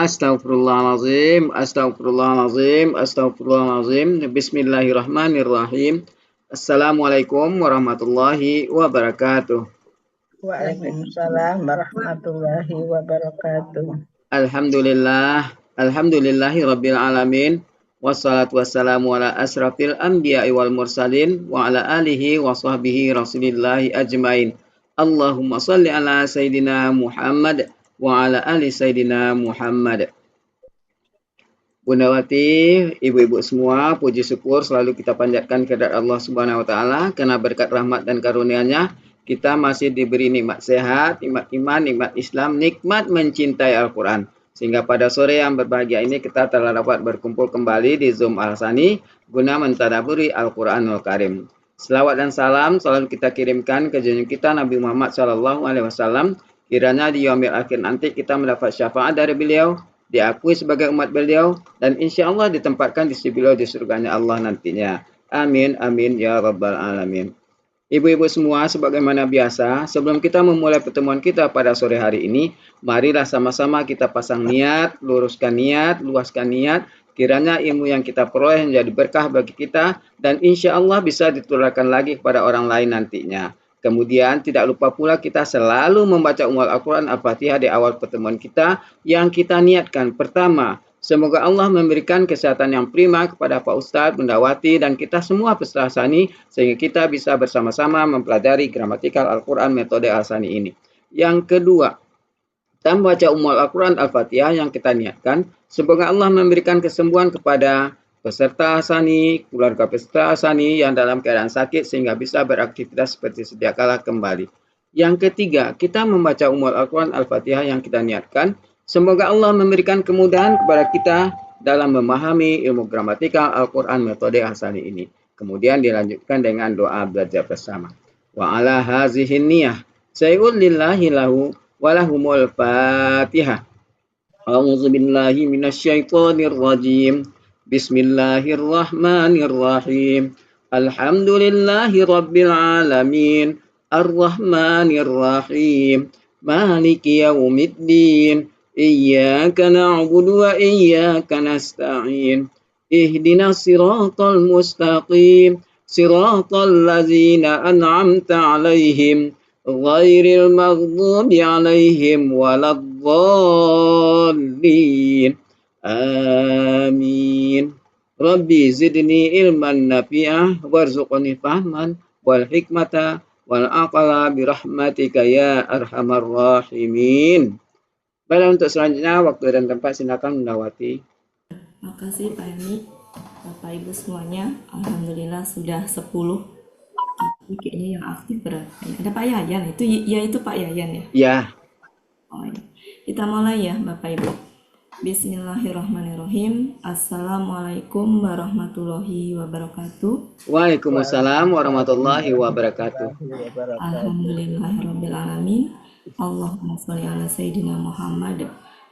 Astaghfirullahalazim, astaghfirullahalazim, astaghfirullahalazim. Bismillahirrahmanirrahim. Assalamualaikum warahmatullahi wabarakatuh. Waalaikumsalam warahmatullahi wabarakatuh. Alhamdulillah, alhamdulillahi rabbil alamin. Wassalatu wassalamu ala asrafil anbiya'i wal mursalin wa ala alihi wa sahbihi rasulillahi ajmain. Allahumma salli ala Sayyidina Muhammad wa ala ali Sayyidina Muhammad. Bundawati, ibu-ibu semua, puji syukur selalu kita panjatkan kehadirat Allah Subhanahu wa taala karena berkat rahmat dan karunia-Nya kita masih diberi nikmat sehat, nikmat iman, nikmat Islam, nikmat mencintai Al-Qur'an. Sehingga pada sore yang berbahagia ini kita telah dapat berkumpul kembali di Zoom Al-Sani guna mentadabburi Al-Qur'anul Karim. Selawat dan salam selalu kita kirimkan ke junjungan kita Nabi Muhammad SAW. Kiranya di yaumil akhir nanti kita mendapat syafaat dari beliau, diakui sebagai umat beliau, dan insya Allah ditempatkan di sisi beliau di surganya Allah nantinya. Amin, amin, ya rabbal alamin. Ibu-ibu semua, sebagaimana biasa, sebelum kita memulai pertemuan kita pada sore hari ini, marilah sama-sama kita pasang niat, luruskan niat, luaskan niat, kiranya ilmu yang kita peroleh menjadi berkah bagi kita, dan insya Allah bisa ditularkan lagi kepada orang lain nantinya. Kemudian tidak lupa pula kita selalu membaca ummul Al-Quran Al-Fatihah di awal pertemuan kita yang kita niatkan. Pertama, semoga Allah memberikan kesehatan yang prima kepada Pak Ustadz, Bundawati, dan kita semua peserta Al-Sani sehingga kita bisa bersama-sama mempelajari gramatikal Al-Quran metode Al-Sani ini. Yang kedua, kita membaca ummul Al-Quran Al-Fatihah yang kita niatkan. Semoga Allah memberikan kesembuhan kepada peserta Al-Sani, keluarga peserta Al-Sani yang dalam keadaan sakit sehingga bisa beraktivitas seperti sedia kala kembali. Yang ketiga, kita membaca ummul Al-Quran Al-Fatihah yang kita niatkan. Semoga Allah memberikan kemudahan kepada kita dalam memahami ilmu gramatikal Al-Quran metode Al-Sani ini. Kemudian dilanjutkan dengan doa belajar bersama. Wa ala hazihin niyah sayul lillahi lahu walahumul fatihah. A'udzu billahi minasyaitonir rajim. Bismillahirrahmanirrahim. Alhamdulillahi rabbil alamin. Arrahmanir rahim. Maliki yaumiddin. Iyyaka na'budu wa iyyaka nasta'in. Ihdinas siratal mustaqim. Siratal ladzina an'amta 'alaihim ghairil maghdubi 'alaihim waladdallin. Amin. Rabbi zidni ilman nafi'ah warzuqni fahman wal hikmata wal aqla birahmatika ya arhamar rahimin. Baiklah, untuk selanjutnya waktu dan tempat silakan Bundawati. Makasih Pak Emi, Bapak Ibu semuanya. Alhamdulillah sudah 10. Tapi kayaknya yang aktif berapa ya? Ada Pak Yayan, itu Pak Yayan ya? Ya. Oh, ya. Kita mulai ya Bapak Ibu. Bismillahirrahmanirrahim. Assalamualaikum warahmatullahi wabarakatuh. Waalaikumsalam warahmatullahi wabarakatuh. Alhamdulillahirrabbilalamin. Allahumma sholli ala Sayyidina Muhammad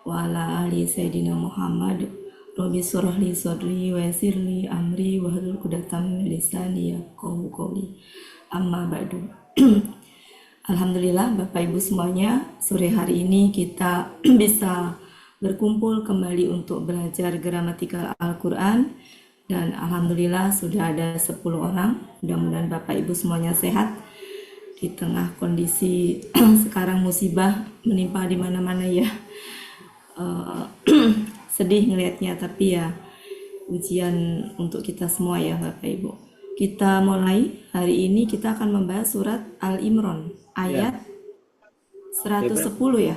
wa ala ali Sayyidina Muhammad. Rabbi surah li sadri wa yassir li amri wa hlul 'uqdatam min lisani yafqahu qawli. Amma ba'du. Alhamdulillah Bapak Ibu semuanya, sore hari ini kita bisa berkumpul kembali untuk belajar gramatikal Al-Quran, dan alhamdulillah sudah ada 10 orang. Mudah-mudahan Bapak Ibu semuanya sehat di tengah kondisi sekarang musibah menimpa di mana-mana ya. Sedih ngelihatnya, tapi ya ujian untuk kita semua ya Bapak Ibu. Kita mulai hari ini, kita akan membahas surat Al-Imran ayat 110 ya.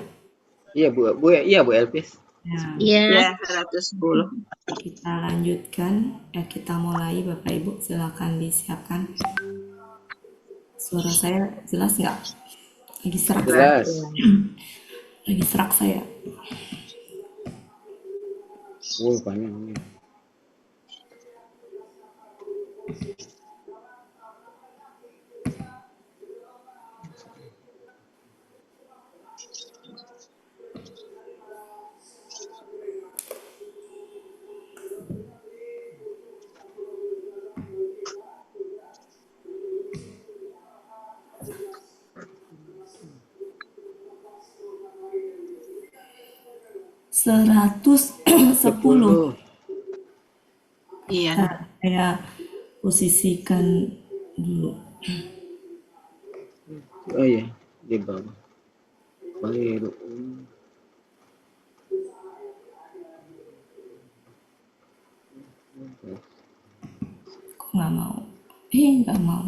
Iya Bu Elvis. Iya, 110. Kita lanjutkan, kita mulai Bapak Ibu, silakan disiapkan. Suara saya jelas nggak? Lagi serak. Jelas. Lagi serak saya. Banyak. 110. Iya. Nah, saya posisikan dulu. Oh iya, di bawah. Khairu. Kok nggak mau? Nggak mau.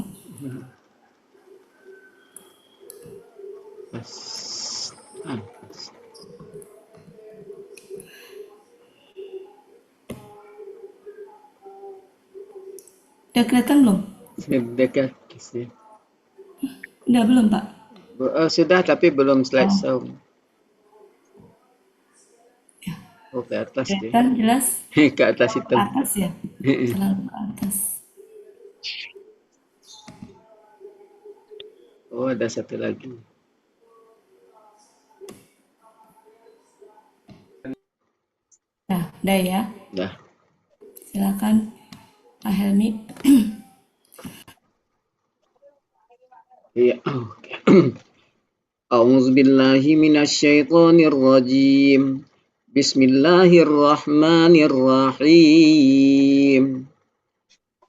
Pas. Pas. Udah kelihatan belum? Dekat sih. Udah belum, Pak? Sudah, tapi belum slide Oh, sound. ya. Oh, ke atas deh. Kelihatan jelas? Ke atas Ke hitam. atas ya? Terlalu ke atas. Oh, ada satu lagi. Nah, udah ya. Dah. Silakan Pak Helmi. Iya. A'udzu billahi minasyaitonir rajim. Bismillahirrahmanirrahim.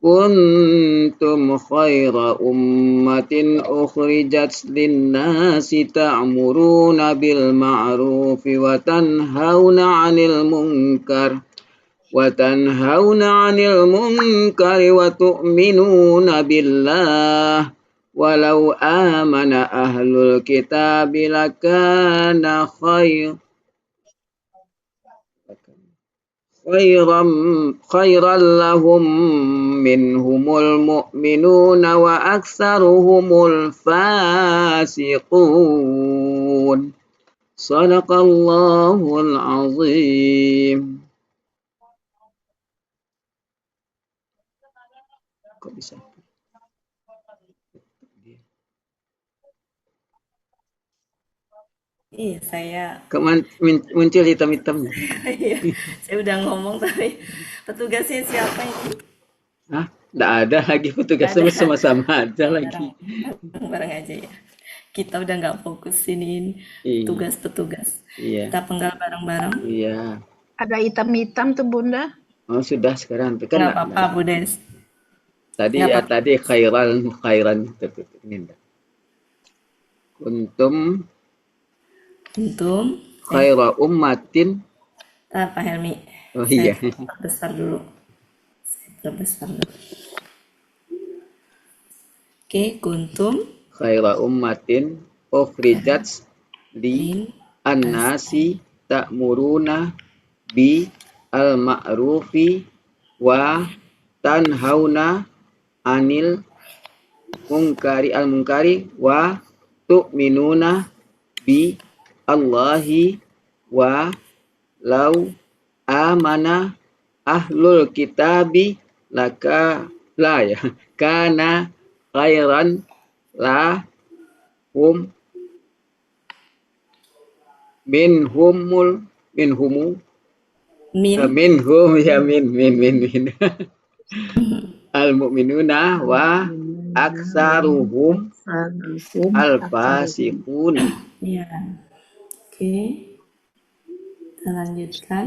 Kuntum khaira ummatin ukhrijat lin-nasi ta'muruna bil ma'rufi wa tanhauna 'anil munkar wa tu'minuna billah walau amana ahlul kitabi lakana خيرا لهم منهم المؤمنون وأكثرهم الفاسقون صدق الله العظيم. Kok bisa? Iya, saya Muncul hitam-hitamnya. iya, saya udah ngomong tapi petugasnya siapa ini? Hah? Nggak ada lagi petugasnya Ada. sama-sama aja lagi. Bareng aja ya. Kita udah nggak fokus siniin Iya, tugas-petugas. iya, Kita penggal bareng-bareng. iya. Ada hitam-hitam tuh Bunda. Oh sudah sekarang kan Nggak apa-apa, Bu Des. tadi Nggak ya apa-apa. tadi khairan ini enggak. Kuntum Untung. khaira ummatin. Pak Helmi. Oh Saya iya. perbesar dulu. Perbesar dulu. Oke, kuntum. Khaira ummatin ukhrijat li Lin. annasi ta'muruna bi al ma'rufi wa tanhauna anil munkari wa tu'minuna bi Allahi wa lau amana ahlul kitabi laka la ya kana khairan la hum minhumu minhum ya min al mu'minuna wa aksaruhum al fasiquna. Iya. Oke, kita lanjutkan.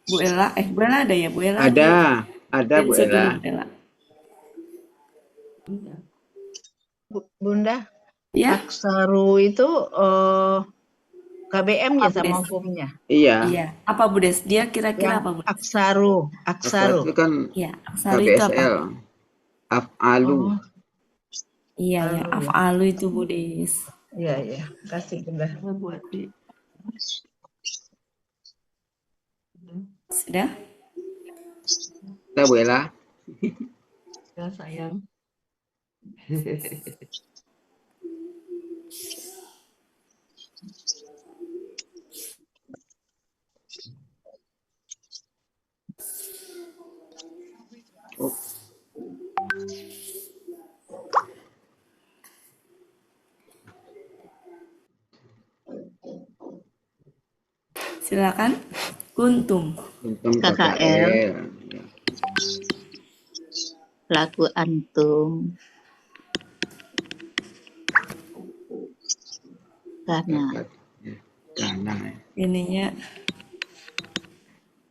Bu Ella ada ya Bu Ella? Ada Bu Screenshot dulu, Ella. Bu Ella. Bunda, Ya, Aksaru itu KBM ya Apa, sama Des? hukumnya. Iya. Iya. Apa Bu Des? Dia kira-kira Yang apa Bu? Aksaru, Aksaru itu kan Iya, Aksaru itu apa? KBSL. Af'alu. Oh, Iya, ya. Alu ya. Af'alu itu Bu Des. Iya, iya. Kasih Bunda. Buat di Sudah? Kita Bu Ella. ya sayang. Oh, Silakan. Kuntum. untung KKL. KKL. Ya. Laku antum Karena Ya. Karena Ininya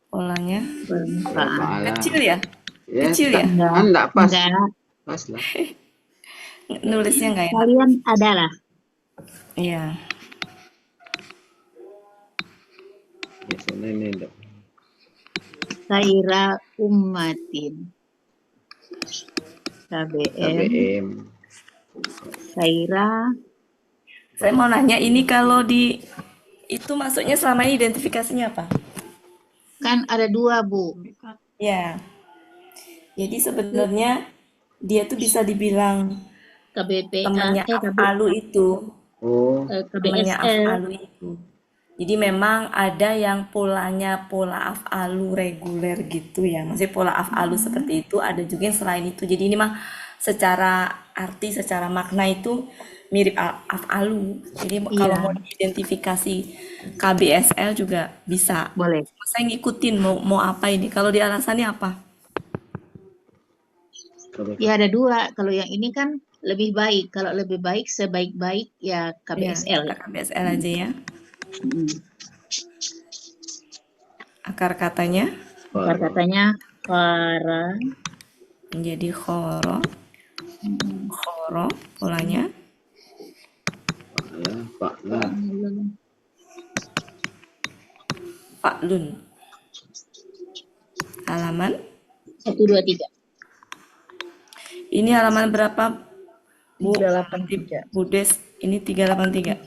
polanya bermanfaat. fa'ala. kecil ya? Ya, Kecil ya? enggak pas. Enggak. Pas lah. Nulisnya nggak enak. Kalian adalah Iya. Biasanya ini enggak. khaira ummatin. KBM. KBM. Khaira Saya mau nanya ini kalau di itu masuknya selama ini identifikasinya apa? kan ada 2, Bu. Ya. Jadi sebenarnya dia tuh bisa dibilang KBPA, temannya af'alu itu. Oh, Temannya KBSL. af'alu itu. Jadi memang ada yang polanya pola af'alu reguler gitu ya. Maksudnya pola af'alu seperti itu, ada juga yang selain itu. Jadi ini mah secara arti, secara makna itu mirip af'alu. Jadi kalau mau diidentifikasi KBSL juga bisa. Boleh. Saya ngikutin mau apa ini. Kalau di alasannya apa? Ya ada 2. Kalau yang ini kan lebih baik. Kalau lebih baik, sebaik-baik ya Ya, KBSL. kita KBSL aja ya. Mm. Akar katanya Akar katanya para menjadi khoro. Khoro polanya fa'ala. fa'lun. Halaman 1, 2, 3. ini halaman berapa, Bu? 383. Budes ini 383.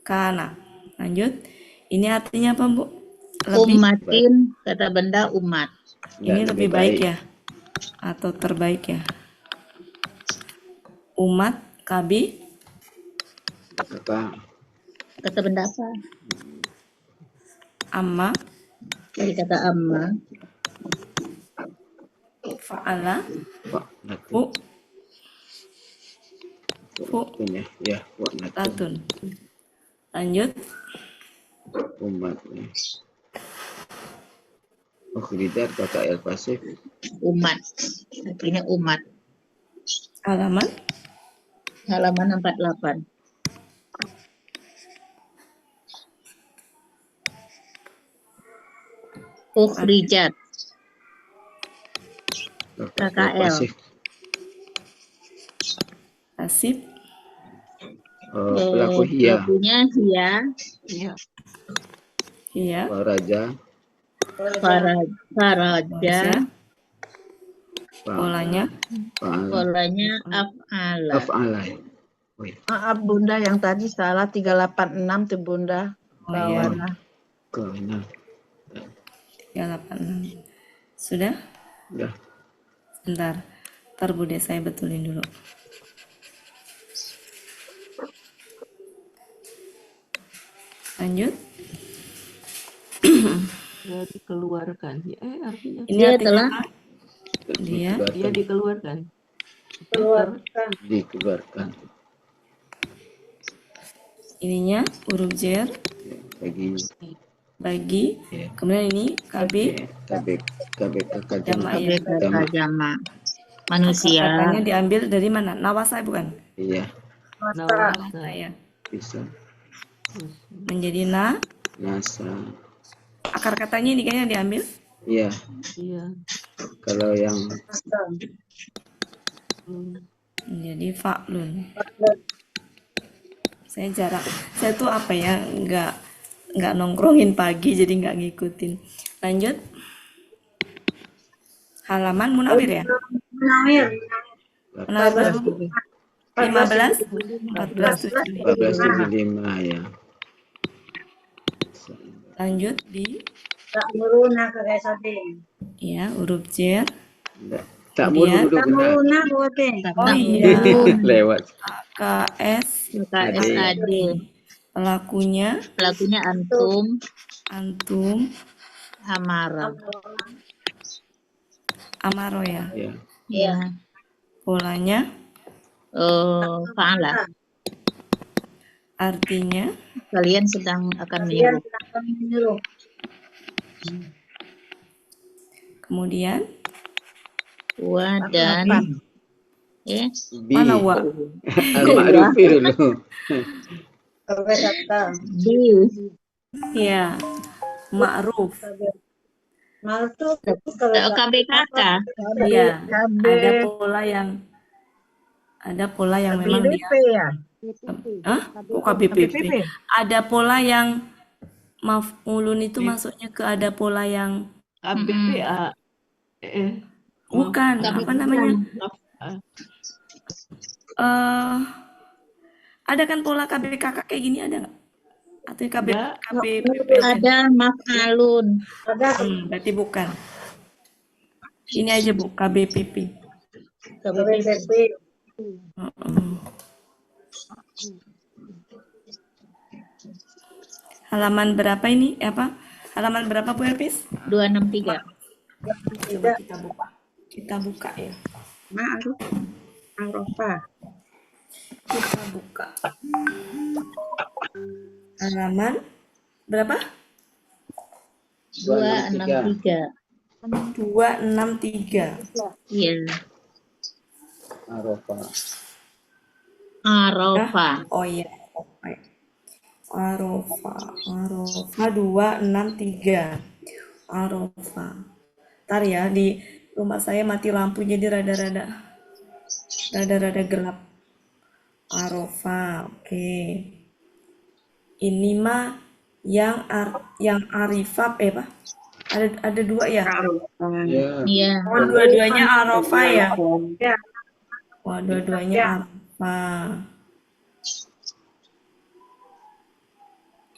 Kana. Lanjut. Ini artinya apa, Bu? Lebih Ummatin, kata benda umat. ini Enggak, lebih baik ya atau terbaik ya? Umat kabi Apa? Kata benda apa? amma Dari kata amma. fa'ala Fa'ala. fu Ya, ya, fa'ala. latun. Lanjut. Umat. Oh, lidah KKL pasif. Umat. Artinya umat. Halaman Halaman 48. Ukhrijat. KKL. Pasif. pasif Pelaku hiya. Pelakunya hiya. Iya. iya Raja. Faraja. polanya Fa'ala. Polanya af'ala. Af'ala. Maaf Bunda, yang tadi salah 386 tuh Bunda. oh iya Bawalah. Kena. 386 sudah. Udah. Sebentar, ntar Bude saya betulin dulu. Lanjut. Dia dikeluarkan. Artinya Ini Dia artinya telah apa? Dia dia dikeluarkan. Dikeluarkan. ininya huruf jer bagi Ya. kemudian ini KB KBK Jamaah ya. KBKK jama. Akar Manusia. katanya diambil dari mana? Nawasai bukan? Iya, Nawasa. Ya. bisa. Menjadi Nasa. akar katanya ini kayaknya diambil Iya, Iya. kalau yang menjadi fa'lun. Saya tuh apa ya, nggak nongkrongin pagi jadi nggak ngikutin. Lanjut. Halaman Munawir ya? Munawir berapa, Bu? 15 1475. 1475 ya. Lanjut di ya huruf jer. Tak Kemudian- mulu benar. Oh iya. Lewat. KS KSAD. pelakunya Pelakunya antum. antum Amara. amaro ya. Ya. Ya. Polanya Fa'ala. artinya Kalian sedang akan menyuruh. kemudian Wa dan Bi. mana wa? Al-ma'rufi dulu. KBKK. D. Ya, ma'ruf. Masuk KBKK. Ya, KB ada pola yang memang dia. KBP ya. Hah? Kok KBPP? KBP. Ada pola yang maf'ulun itu masuknya ke ada pola yang KBPA. bukan, apa namanya? Ada kan pola KBKK kayak gini ada nggak? Atau KBPP? Ada maf'alun. Berarti bukan. Ini aja Bu, KBPP. KBP. Halaman berapa ini? Halaman berapa Bu Elpis? 263. Coba kita buka. Kita buka ya. Ma'ruf. Arafah. Kita buka. Halaman berapa? 263. 263. Iya. Arafah. Arafah. Oh iya. Arafah 263. Arafah. Ntar ya, di rumah saya mati lampu jadi rada-rada gelap. Arafah, oke. Ini mah yang arifab Pak? Ada dua ya? Ya. Iya. Oh, dua-duanya Arafah ya? Ya. Wah, dua-duanya Arafah.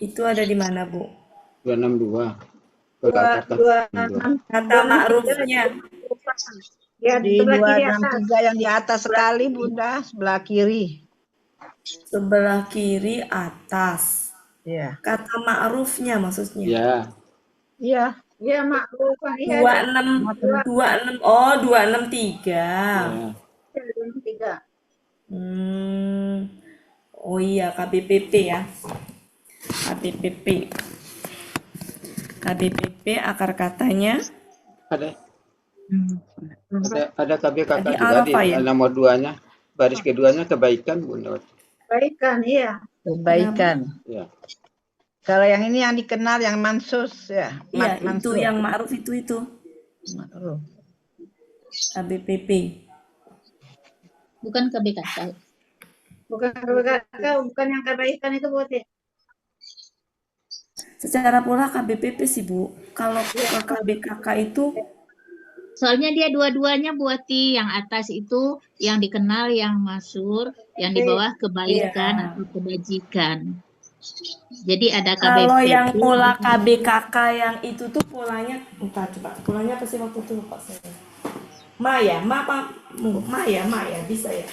Itu ada di mana, Bu? 262. Kata ma'rufnya. Ya, Di sebelah kiri atas. 263 yang di atas sekali, Bunda, sebelah kiri. Sebelah kiri atas. Iya. Kata ma'rufnya maksudnya. Ya. Iya. Ya, Ma'ruf. 26. Oh, 263. Ya. 3. Oh iya, KBPP ya. KBPP akar katanya Ada KBKK Tadi juga di Arafah ya? nomor 2-nya. Baris keduanya kebaikan, Bunda. Kebaikan, iya. Kebaikan. Ya. Kalau yang ini yang dikenal yang mansus ya. Iya, itu Mansur. yang ma'ruf itu. Ma'ruf. KBPP. Bukan KBKK. Bukan KBKK, bukan yang kebaikan itu buat ya. Secara pola KBPP sih, Bu. Kalau ke KBKK itu Soalnya dia dua-duanya buati, yang atas itu yang dikenal, yang masyhur, yang di bawah kebaikan atau kebajikan. Jadi ada KBPP. kalau yang pola KBKK yang itu tuh polanya, entah coba. Polanya apa sih waktu itu lupa saya. Ma ya, bisa ya.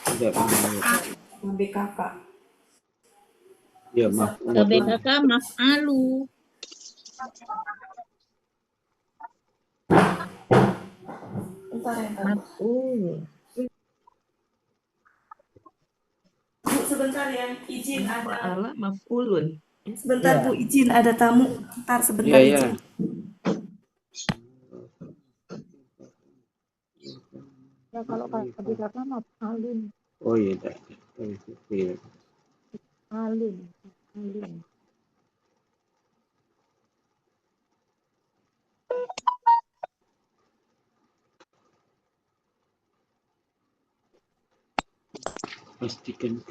Tidak. KBKK. Ya, maaf. KBKK maf'alu. Entar ya. Maf'ul. Bu, sebentar ya, izin ada. Ma'ala maf'ulun. Sebentar Bu, izin ada tamu. Ntar sebentar Iya, izin. Ya, kalau KBKK maf'alun. Oh iya, iya. Alun. Pastikan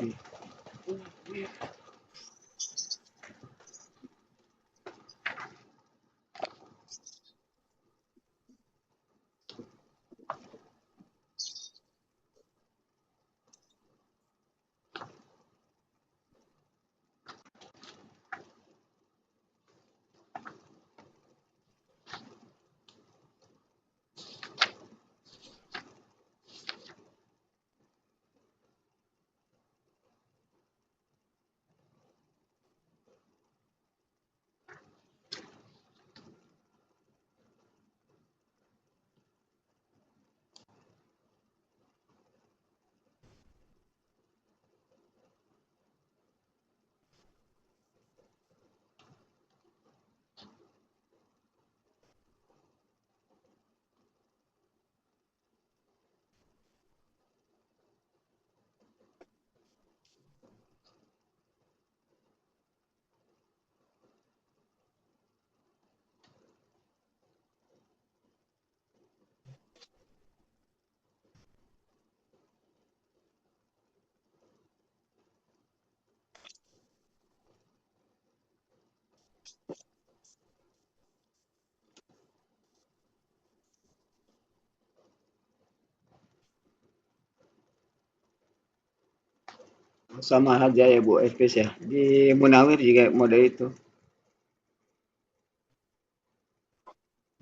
sama aja ya Bu Efes ya. Di Munawir juga model itu.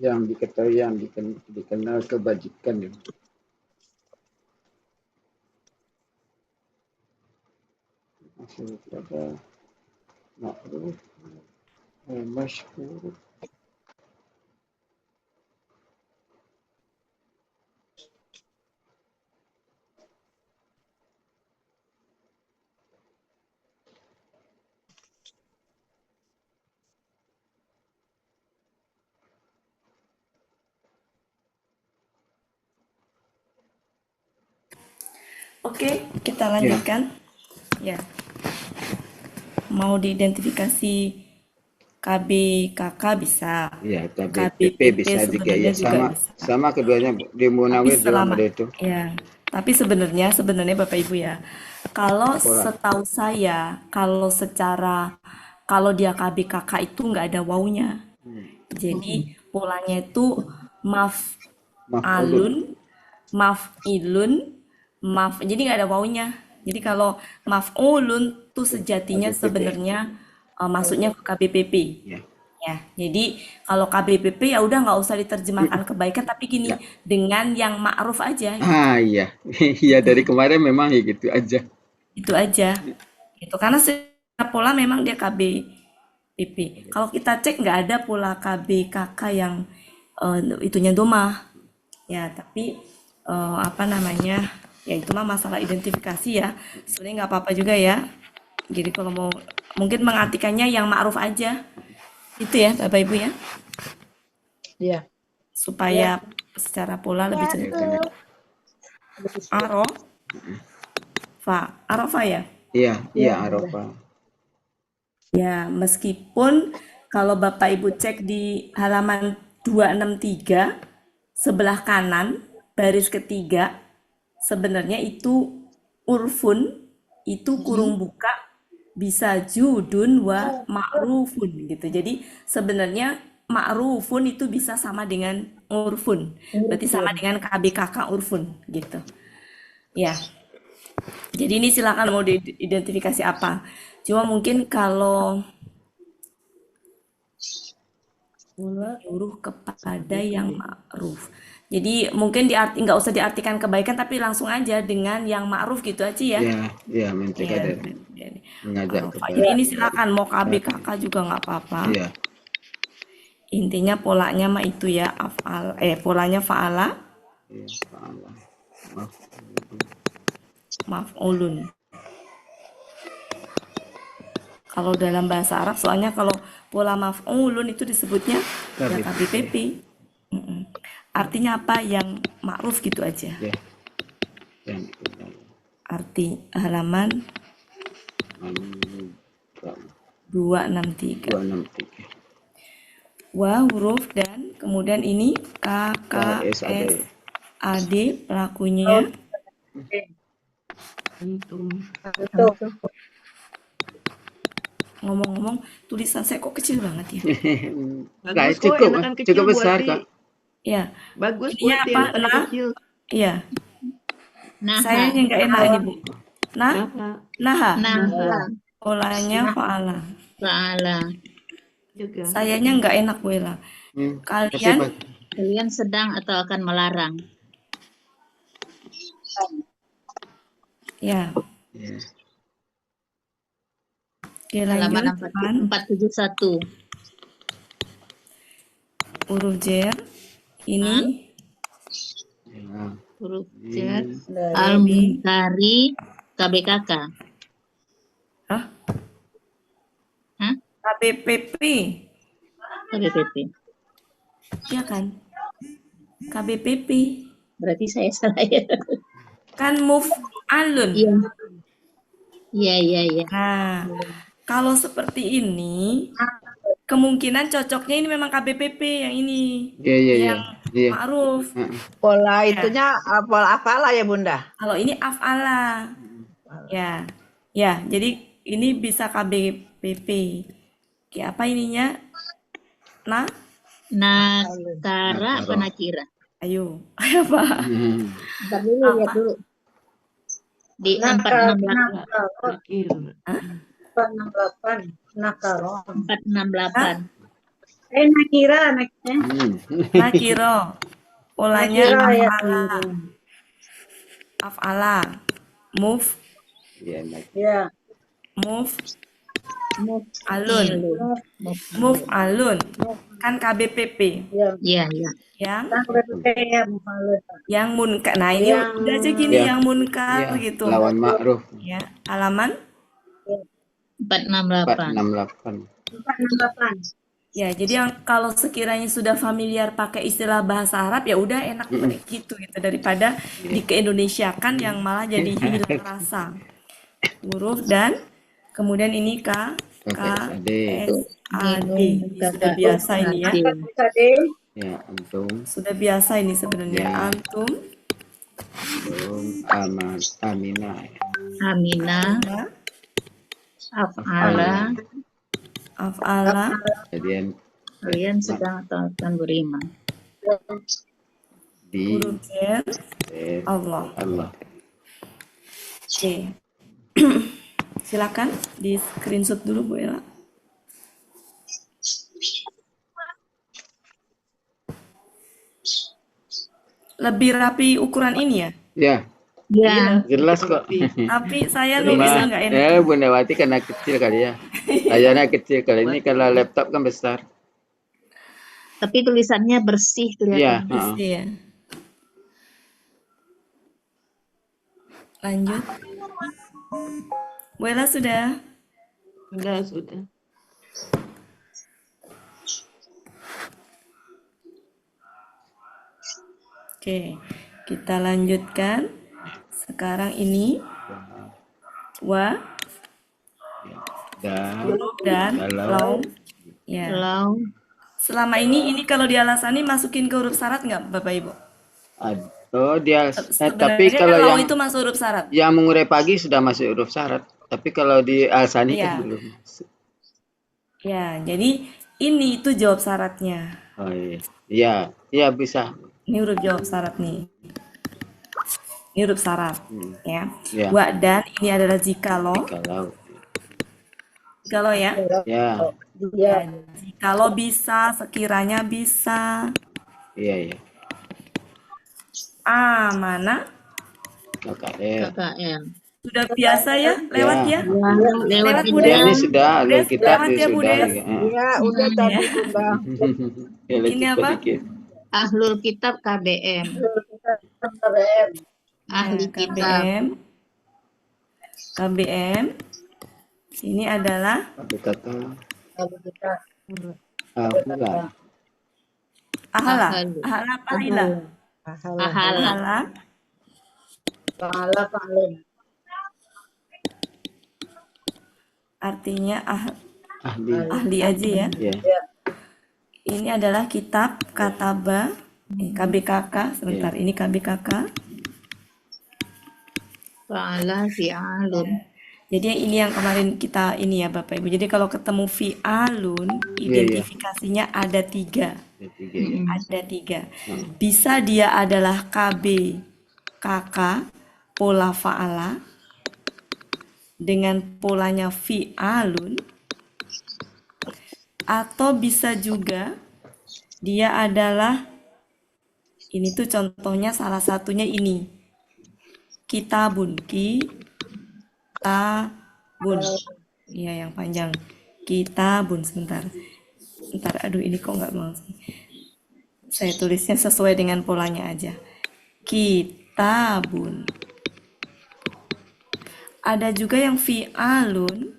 Yang diketahui, yang dikenal kebajikan ya. Masih ada ma'ruf, masyhur. Oke, kita lanjutkan. Ya, mau diidentifikasi KBKK bisa, Ya, KBPP KBPP bisa juga sebenarnya ya, juga sama bisa. sama keduanya Bu. Di Tapi Munawir juga selama model itu. ya, tapi sebenarnya Bapak Ibu ya, kalau Pola. setahu saya, kalau dia KBKK itu nggak ada wawunya. Jadi polanya itu Maf'ulun. maf'alun, maf'ilun, jadi nggak ada wawunya. Jadi kalau maf'ulun tuh sejatinya KBPP. sebenarnya masuknya ke KBPP. Ya. Ya, jadi kalau KBPP ya udah nggak usah diterjemahkan kebaikan, tapi gini Ya. dengan yang ma'ruf aja gitu. Ah iya. Iya dari kemarin memang ya gitu aja. Itu aja. Gitu. Karena setiap pola memang dia KBPP. Kalau kita cek nggak ada pola KBKK yang itunya domah. Ya, tapi apa namanya? Ya itu mah masalah identifikasi ya. Sebenarnya nggak apa-apa juga ya. Jadi kalau mau mungkin mengartikannya yang ma'ruf aja. Itu ya Bapak Ibu ya. Iya. Supaya secara pola lebih jelas. Arafah ya. Iya, iya Iya, Arafah. Ya, meskipun kalau Bapak Ibu cek di halaman 263 sebelah kanan baris ketiga sebenarnya itu urfun itu kurung buka bisa judun wa ma'rufun gitu. Jadi sebenarnya ma'rufun itu bisa sama dengan urfun. Berarti sama dengan KBKK urfun gitu. Ya. Jadi ini silakan mau diidentifikasi apa. Cuma mungkin kalau nyuruh kepada yang ma'ruf. Jadi mungkin nggak usah diartikan kebaikan tapi langsung aja dengan yang ma'ruf gitu aja ya. Iya, iya mencegah Iya. dari mengajak Arafah. kepada. Ini silakan mau KB kakak juga nggak apa-apa. Iya, Intinya polanya mah itu ya polanya fa'ala iya, Allah. Maaf. maf'ulun. Kalau dalam bahasa Arab soalnya kalau pola maf'ulun itu disebutnya ya KBPP. Artinya apa yang ma'ruf gitu aja. Ya. Yang Arti halaman 263. 263. Wa huruf dan kemudian ini K, K, S, A, D pelakunya. Ngomong-ngomong tulisan saya kok kecil banget ya. Nggak Bagus kok, cukup, enakan kecil cukup besar buat kok. Ya, Bagus ininya buat apa? enakan Nah, kecil. iya. Nah, Saya yang nggak enak ini Bu. Nah, Nah, nah, polanya fa'ala. Ta'ala. juga. Sayanya nggak enak Bu Ella. Tapi Kalian sedang atau akan melarang. Ya. ya. Oke, Halaman lanjut. 471. Huruf jer. Ini Ya. Huruf jar. Ini Al-Muntari KBKK. Hah? Hah? KBPP. KBPP. Ya kan? KBPP. Berarti saya salah ya. Kan move alun. Iya. Iya, iya, iya. Nah, kalau seperti ini, kemungkinan cocoknya ini memang KBPP yang ini. Iya, iya, iya. Yang Iya. ma'ruf. Pola itunya pola afala ya Bunda? Kalau ini af'ala. Ya. Ya, jadi ini bisa KBPP. Oke, apa ininya? Nah, Nakara apa nakira? ayo. Ayo, Pak. Bentar dulu, lihat dulu. Di 468. Nakal. 468. Nakal. 468. Nakira. Nakiro. Polanya Nakira ya. af'ala. Move, Ya, nak. Ya. move, Alun. move alun. Kan KBPP. Ya. Iya, iya. Yang Yang munkar. Nah, ini Yang- udah aja gini Ya. yang munkar Ya, gitu. lawan ma'ruf. Ya, halaman 468. 468. 468. ya. Jadi yang kalau sekiranya sudah familiar pakai istilah bahasa Arab ya udah enak gitu daripada di keindonesiakan yang malah jadi hilang rasa. Huruf dan kemudian ini K KSAD. SAD. Sudah biasa ini ya. Tadi Ya, antum. Sudah biasa ini sebenarnya. Ya. Antum, Aminah. Aminah. ya, Af'ala. af'ala, Kemudian Kalian sedang atau akan beriman. di huruf jar, Allah. Allah. Oke. Silakan di screenshot dulu Bu Ella. Lebih rapi ukuran ini ya. Ya, Ya, jelas kok. Tapi saya nulisnya nggak enak. Bunda Wati karena kecil kali ya. Layarnya kecil kali ini, kalau laptop kan besar. tapi tulisannya bersih Iya, kelihatan. Isi ya. Lanjut. Bu Ella sudah. Sudah. Oke, kita lanjutkan. Sekarang ini wa dan lau. Ya. Kalau Selama ini kalau di Alasani masukin ke huruf syarat nggak Bapak Ibu? Oh, dia tapi Sebenarnya kalau kan lau yang itu masuk huruf syarat. yang mengurai pagi sudah masuk huruf syarat. Tapi kalau di Alsani Iya. kan belum masuk. Ya, jadi ini itu jawab syaratnya. Oh iya. Iya, iya bisa. Ini huruf jawab syarat nih. Ini huruf syarat, ya. Ya. Wa dan ini adalah jikalau. Jikalau ya. Ya. ya. Kalau bisa, sekiranya bisa. Iya, iya. Mana? KKL. KKL. Sudah biasa ya? Lewat ya? Lewat Bu Ya, Des. ini sudah alur Des, kita lewat ya, Bu sudah. Des. Ya, udah tadi Bunda. Ya, Ini apa? dikit. Ahlul Kitab KBM. Ahli Kitab. KBM. Ini adalah Tapi kata Kalau kita Ahla. ahala. Ahal. Ahala apa hila? Ahala. Ahala. pahala paling Artinya Ahli. ahli aja ya. Ya. Ini adalah kitab kataba KBKK. Sebentar, ini KBKK. Fa'ala fi'alun. Jadi ini yang kemarin kita ini ya Bapak Ibu. Jadi kalau ketemu fi'alun, identifikasinya ada 3. Ya, tiga, ya. Ada 3. Bisa dia adalah KB, KK, pola fa'ala, dengan polanya fi'alun, atau bisa juga dia adalah, ini tuh contohnya salah satunya ini, kitabun, kitabun, iya yang panjang, kitabun, sebentar, aduh ini kok nggak mau sih, saya tulisnya sesuai dengan polanya aja, kitabun. Ada juga yang fi'alun,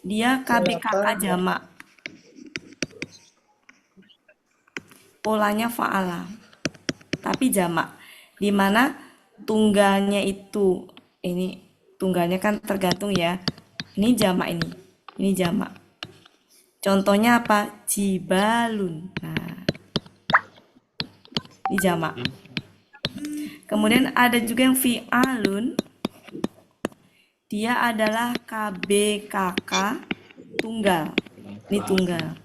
dia KBKK jamak, polanya fa'ala, tapi jamak, dimana tunggalnya itu, ini tunggalnya kan tergantung ya, ini jamak, ini jamak. Contohnya apa? Jibalun. Nah, ini jamak. Kemudian ada juga yang fi'alun, dia adalah KBKK tunggal. Ini tunggal.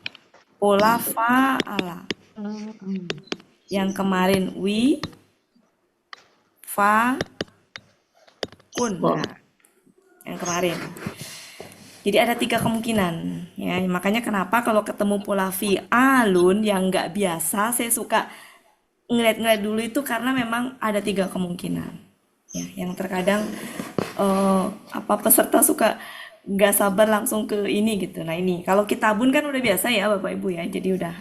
Pola fa'ala. Yang kemarin fa kun. Nah, yang kemarin. Jadi ada 3 kemungkinan ya. Makanya kenapa kalau ketemu pola fi'alun yang nggak biasa, saya suka ngeliat-ngeliat dulu itu karena memang ada 3 kemungkinan. Ya, yang terkadang peserta suka nggak sabar langsung ke ini gitu. Nah ini kalau kitabun kan udah biasa ya Bapak Ibu ya. Jadi udah.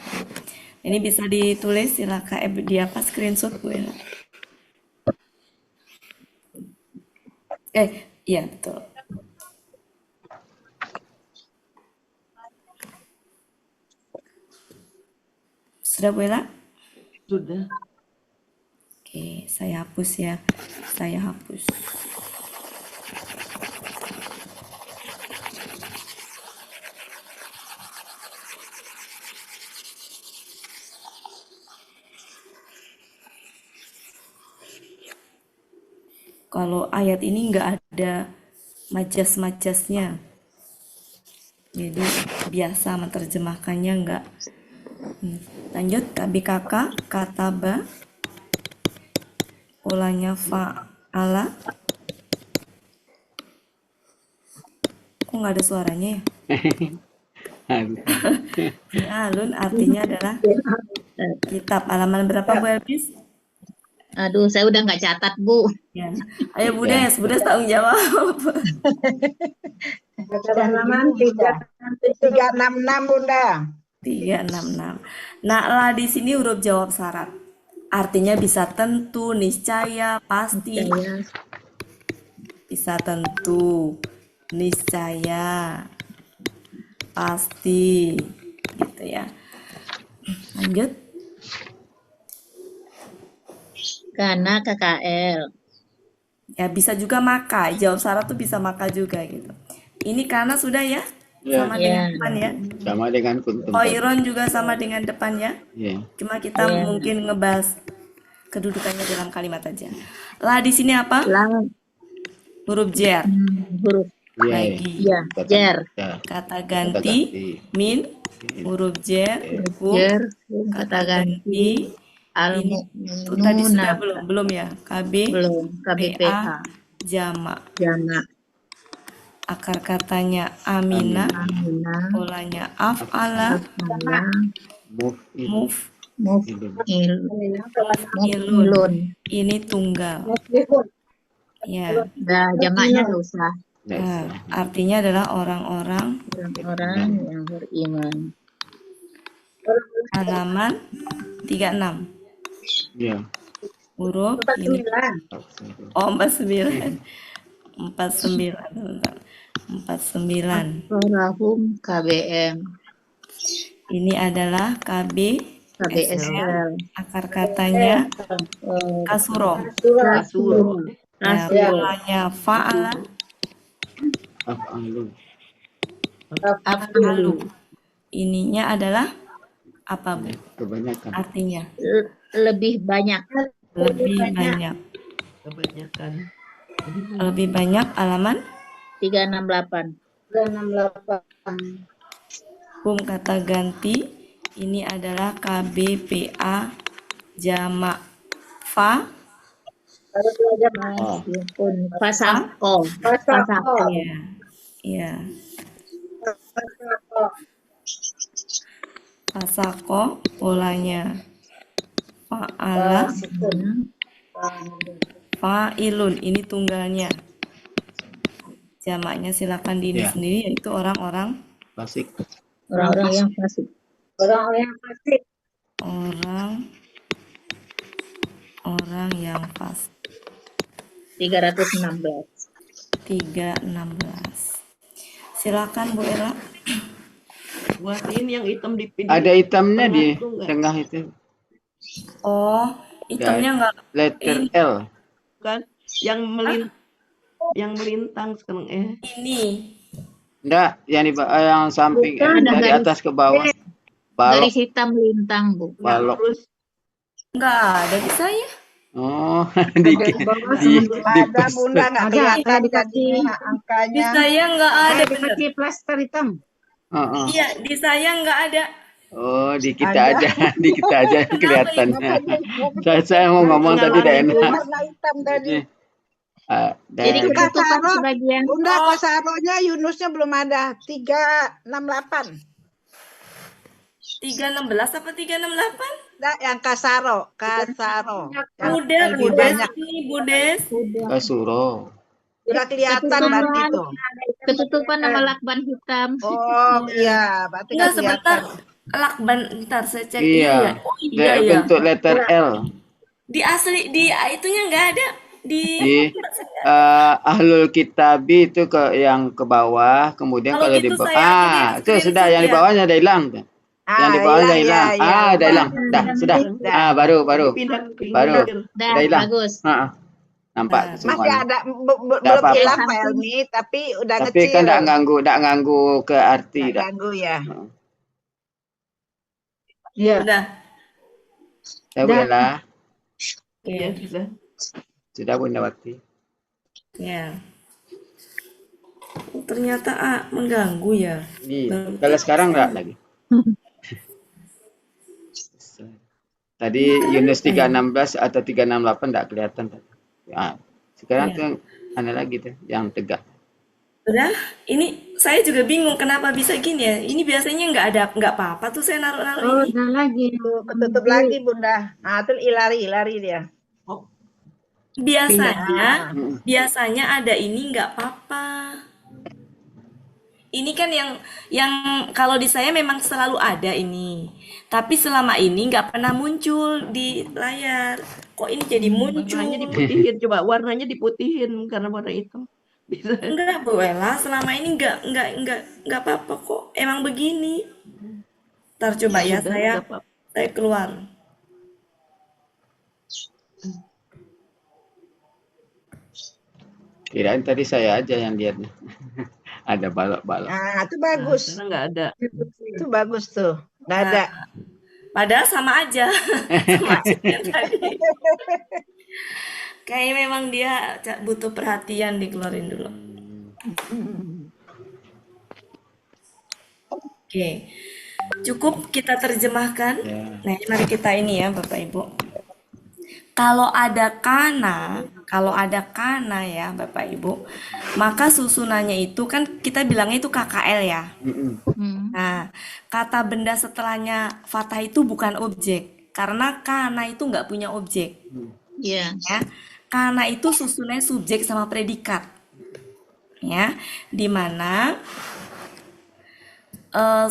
Ini bisa ditulis silakan di apa screenshot Bu Ella. Iya betul. Sudah Bu Ella? Sudah. Oke, saya hapus ya. Saya hapus. Kalau ayat ini nggak ada majas-majasnya. Jadi biasa menerjemahkannya nggak. Lanjut, KBKK, kataba, polanya fa'ala. Kok nggak ada suaranya ya? Fi'alun artinya adalah kitab. Halaman berapa Bu Elvis? Aduh, saya udah nggak catat, Bu. Ya. Ayo Budes, Budes tanggung jawab. Halaman 366 Bunda. 366. Nah, lah di sini huruf jawab syarat. Artinya bisa tentu, niscaya, pasti. Bisa tentu, niscaya, pasti, gitu ya. Lanjut. Karena KKL. Ya bisa juga maka, jawab syarat tuh bisa maka juga gitu. Ini karena sudah ya, Ya, sama dengan depan ya. sama dengan kuntum. Oiron juga sama dengan depan ya. Ya. Cuma kita mungkin ngebahas kedudukannya dalam kalimat aja. Lah di sini apa? Lang. Huruf jer. Huruf. Lagi. Ya, jer. Kata ganti min huruf jer. Jer. Kata ganti. Itu tadi sudah belum ya? KB. Belum. KBPA. Jamak. Jamak. Akar katanya amina. Polanya af'ala. Muf'ilun. Ini tunggal. Ya. Nah, jamaknya nggak usah. Nah, artinya adalah orang-orang yang beriman. Halaman 36. Ya. Huruf ini. 49. 49. 49. Rahum KBM. Ini adalah KBSL. Akar katanya kasuro. Nah, polanya fa'ala. Af'alu. Ininya adalah apa Bu? Kebanyakan. Artinya Lebih banyak. Kebanyakan. Lebih banyak halaman 368. Hukum kata ganti ini adalah KBPA jamak fa Fasako. ya fasako polanya fa'ala fa'ilun ini tunggalnya. Jamaknya silakan diri sendiri yaitu orang-orang fasik. Orang-orang yang fasik. Orang yang fasik. 316. Silakan Bu Ella. Buat ini yang hitam di pinggir. Ada hitamnya di tengah itu. Oh, hitamnya enggak Letter L. Kan yang melintang sekarang ini. Enggak, yang samping dari atas ke bawah. Garis hitam melintang, Bu. Balok. Enggak ada di saya. Oh, di Ada Bunda nggak kelihatan tadi angkanya. Di saya enggak ada benar. Di plaster hitam. Iya, di saya enggak ada. Oh, di kita aja, di kita aja kelihatannya. Saya mau ngomong tadi tidak enak. Warna hitam tadi. Jadi Dan ketutupan Kasaro, sebagian. Bunda Kasaronya Yunusnya belum ada. 368. 316 apa 368? Nah, yang Kasaro. Yang Udah, lebih Budes banyak. ini, Budes. Udah. Kasuro. Udah kelihatan berarti Ketutupan, itu. ketutupan nama lakban hitam. Oh iya, berarti Enggak, nggak sebentar. kelihatan. Lakban, ntar saya cek. Iya ya. Iya. Oh iya ya. Bentuk letter L. Di asli, di itunya nggak ada. Di Di Ahlul Kitabi itu yang ke bawah, kemudian Kalau kalau gitu di bawah, saya jadi itu sudah, screenshot yang di ya. bawahnya ada hilang tuh. Yang di bawah udah hilang. Iya. Udah hilang. Dah, sudah. Dah. Baru. Pindah ke Baru. pinggir. Dah, Udah hilang. bagus. Nampak Nah. Masih semuanya. ada belum apa-apa. hilang Pak Helmi, tapi udah Tapi ngecil. kan enggak ganggu ke arti Nggak dah. ganggu ya. Iya. Udah. Ya bolehlah. Iya, sudah. Sudah Bunda Bakti. Ya. Oh, ternyata mengganggu ya. Iya. Kalau sekarang enggak lagi. Tadi Yunus 316 atau 368 enggak kelihatan tadi. Ya. Sekarang Iya. tuh ada lagi tuh yang tegak. Udah, ini saya juga bingung kenapa bisa gini ya. Ini biasanya nggak apa-apa tuh saya naruh-naruh Oh, ini. udah lagi. Tuh, ketutup lagi Bunda. Nah, itu ilari dia. Oh, Biasanya ada ini nggak apa-apa. Ini kan yang kalau di saya memang selalu ada ini. Tapi selama ini nggak pernah muncul di layar. Kok ini jadi muncul? warnanya diputihin. Coba warnanya diputihin karena warna hitam. Bisa. Enggak, Bu Ella, selama ini enggak apa-apa kok. Emang begini. Ntar coba ya, Sudah, saya nggak apa-apa. saya keluar. Kirain tadi saya aja yang lihat. Ada balok-balok. Nah, itu Nah, bagus. sekarang nggak ada. Itu bagus tuh. Nggak ada. Padahal sama aja. Sama aja yang tadi. Kayaknya memang dia butuh perhatian, dikeluarin dulu. Oke. Cukup kita terjemahkan. Ya. Nah, mari kita ini ya, Bapak Ibu. Kalau ada kana ya, Bapak Ibu, maka susunannya itu kan kita bilangnya itu KKL ya. Nah, kata benda setelahnya fathah itu bukan objek, karena kana itu nggak punya objek. Iya. Ya, kana itu susunannya subjek sama predikat. Ya, di mana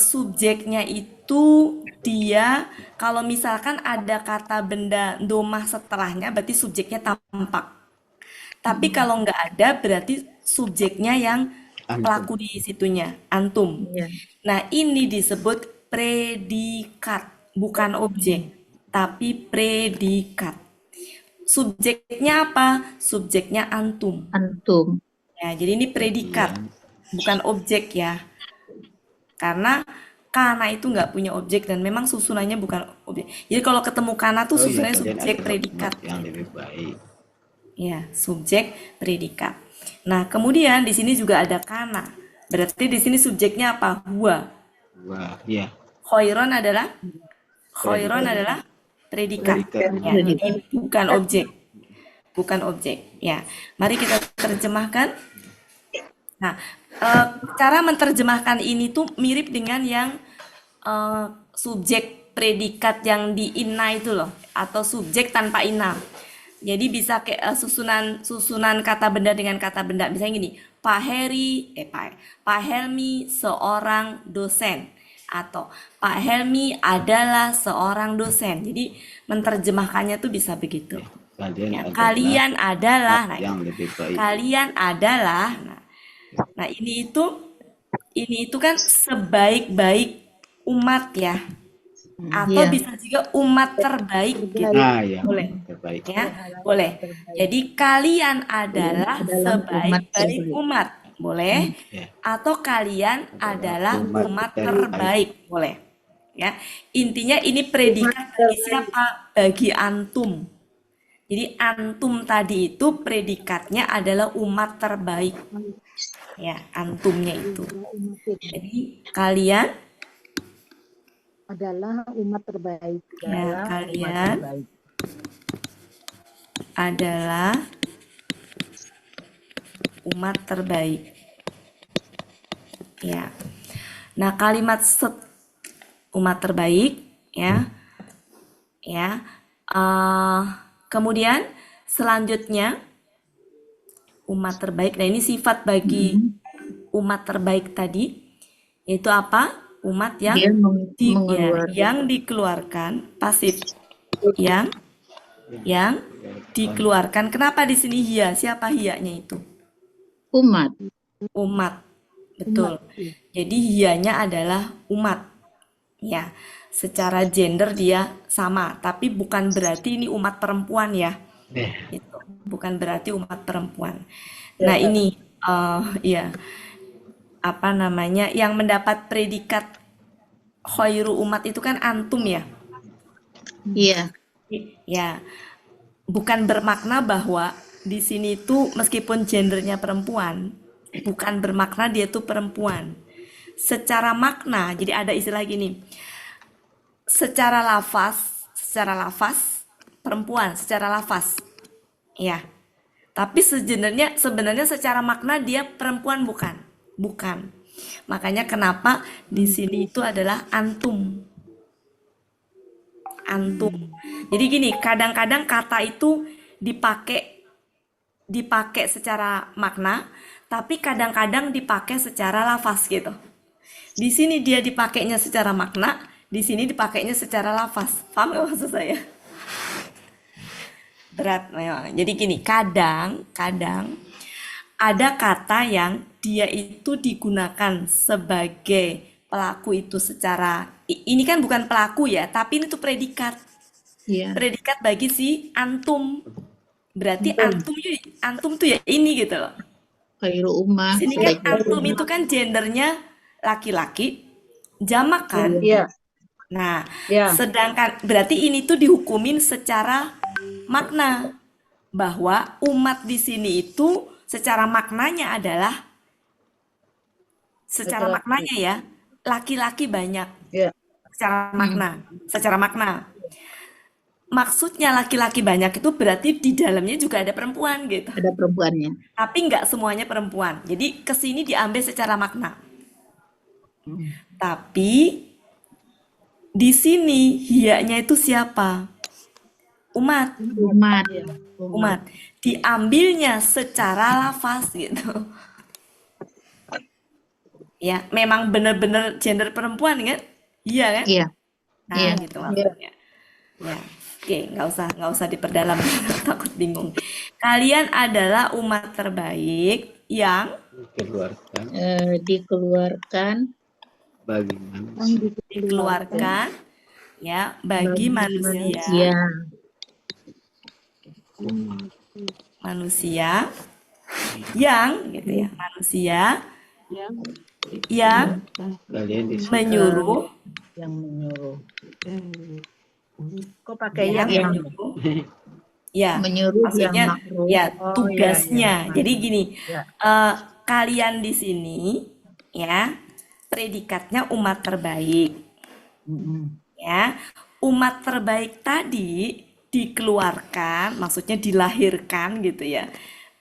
subjeknya itu dia kalau misalkan ada kata benda domah setelahnya berarti subjeknya tampak. Tapi kalau nggak ada berarti subjeknya yang pelaku di situnya, antum. Iya. Nah, ini disebut predikat, bukan objek, tapi predikat. Subjeknya apa? Subjeknya antum. Antum. Ya, jadi ini predikat, bukan objek ya. Karena kana itu nggak punya objek dan memang susunannya bukan objek. Jadi kalau ketemu kana tuh susunannya subjek predikat. Yang lebih baik. Ya, subjek predikat. Nah, kemudian di sini juga ada kana. Berarti di sini subjeknya apa? Huwa. Wah, iya. Khairon adalah predikat. Ya, jadi bukan objek. Bukan objek. Ya, mari kita terjemahkan. Nah, cara menerjemahkan ini tuh mirip dengan yang subjek predikat yang di inna itu loh, atau subjek tanpa inna. Jadi bisa kayak susunan kata benda dengan kata benda. Misalnya gini, Pak Helmi seorang dosen, atau Pak Helmi adalah seorang dosen. Jadi menerjemahkannya tuh bisa begitu. Kalian adalah, yang lebih baik. Kalian adalah. Nah, ini itu kan sebaik-baik umat ya. Atau bisa juga umat terbaik gitu. Nah, ya, Boleh. terbaik. Ya, boleh. Jadi kalian adalah sebaik-baik umat. Boleh. Atau kalian adalah umat terbaik. Boleh. Ya. Intinya ini predikat bagi siapa? Bagi antum. Jadi antum tadi itu predikatnya adalah umat terbaik. Ya, antumnya itu. Jadi kalian Adalah umat terbaik. ya, kalian adalah umat terbaik. Ya. Nah, kalimat umat terbaik ya. Ya. Kemudian selanjutnya umat terbaik. Nah, ini sifat bagi umat terbaik tadi yaitu apa? Umat yang Dia yang mengeluarkan dikeluarkan, pasif. Yang dikeluarkan. Kenapa di sini hia? Siapa hianya itu? umat. Umat. Betul. Jadi hianya adalah umat. Ya. Secara gender dia sama, tapi bukan berarti ini umat perempuan ya. Itu bukan berarti umat perempuan. Nah, ini ya apa namanya yang mendapat predikat khairu umat itu kan antum ya. Iya. Ya, bukan bermakna bahwa di sini tuh meskipun gendernya perempuan, bukan bermakna dia tuh perempuan. Secara makna, jadi ada istilah gini. Secara lafaz perempuan, secara lafaz. Ya. Tapi sebenarnya secara makna dia perempuan bukan. Bukan. Makanya kenapa di sini itu adalah antum. Antum. Jadi gini, kadang-kadang kata itu dipakai secara makna, tapi kadang-kadang dipakai secara lafaz gitu. Di sini dia dipakainya secara makna, di sini dipakainya secara lafaz. Paham nggak maksud saya? Berat memang. Jadi gini, kadang ada kata yang dia itu digunakan sebagai pelaku itu secara ini kan bukan pelaku ya, tapi ini tuh predikat. Iya. Predikat bagi si antum. Berarti antum tuh ya ini gitu loh. Khairu ummah. Sini kan antum itu kan gendernya laki-laki, jamak kan? Iya. Nah, Iya. sedangkan berarti ini tuh dihukumin secara makna bahwa umat di sini itu secara maknanya adalah secara maknanya ya laki-laki banyak. Iya. Secara makna. Maksudnya laki-laki banyak itu berarti di dalamnya juga ada perempuan gitu. Ada perempuannya. Tapi nggak semuanya perempuan. Jadi kesini diambil secara makna. Tapi di sini hianya itu siapa? Umat. Diambilnya secara lafaz gitu. Ya, memang benar-benar gender perempuan kan? Iya kan? Iya. Nah, Iya. gitu maksudnya. Ya. Oke, nggak usah diperdalam, takut bingung. Kalian adalah umat terbaik yang Dikeluarkan bagi manusia. dikeluarkan ya bagi manusia yang gitu ya, manusia yang Kalian disuruh menyuruh Kok pakai yang yang menyuruh ya menyuruh yang maksudnya makruh. ya Oh, tugasnya. iya. Jadi gini, Ya. kalian di sini ya predikatnya umat terbaik ya. Umat terbaik tadi dikeluarkan, maksudnya dilahirkan gitu ya.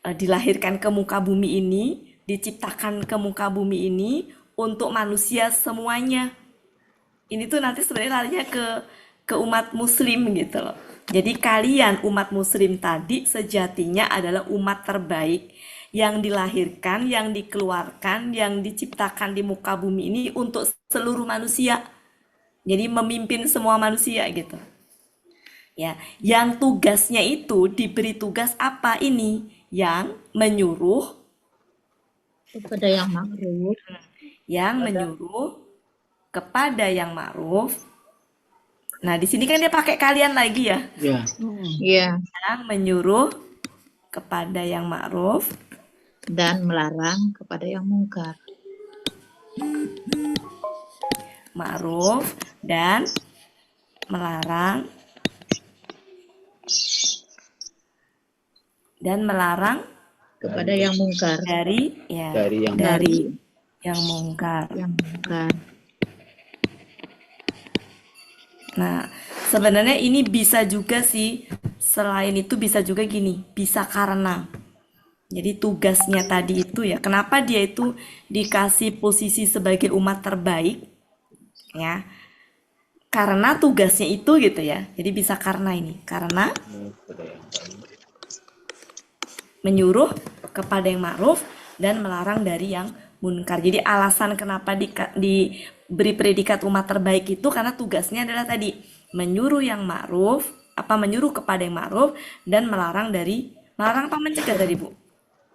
Dilahirkan ke muka bumi ini, diciptakan ke muka bumi ini untuk manusia semuanya. Ini tuh nanti sebenarnya larinya ke umat muslim gitu loh. Jadi kalian umat muslim tadi sejatinya adalah umat terbaik yang dilahirkan, yang dikeluarkan, yang diciptakan di muka bumi ini untuk seluruh manusia. Jadi memimpin semua manusia gitu. Ya, yang tugasnya itu diberi tugas apa ini? Yang menyuruh, Kepada yang makruh. kepada yang ma'ruf. Nah, di sini kan dia pakai kalian lagi ya. Ya. Iya. Yang menyuruh kepada yang ma'ruf Dan melarang kepada yang mungkar. ma'ruf dan melarang Kepada yang mungkar. dari yang mungkar. Yang mungkar. Nah, sebenarnya ini bisa juga sih, selain itu bisa juga gini, bisa karena. Jadi tugasnya tadi itu ya, kenapa dia itu dikasih posisi sebagai umat terbaik ya? Karena tugasnya itu gitu ya. Jadi bisa karena ini, karena menyuruh kepada yang ma'ruf dan melarang dari yang munkar. Jadi alasan kenapa diberi predikat umat terbaik itu karena tugasnya adalah tadi menyuruh yang ma'ruf, menyuruh kepada yang ma'ruf dan melarang apa mencegah tadi Bu?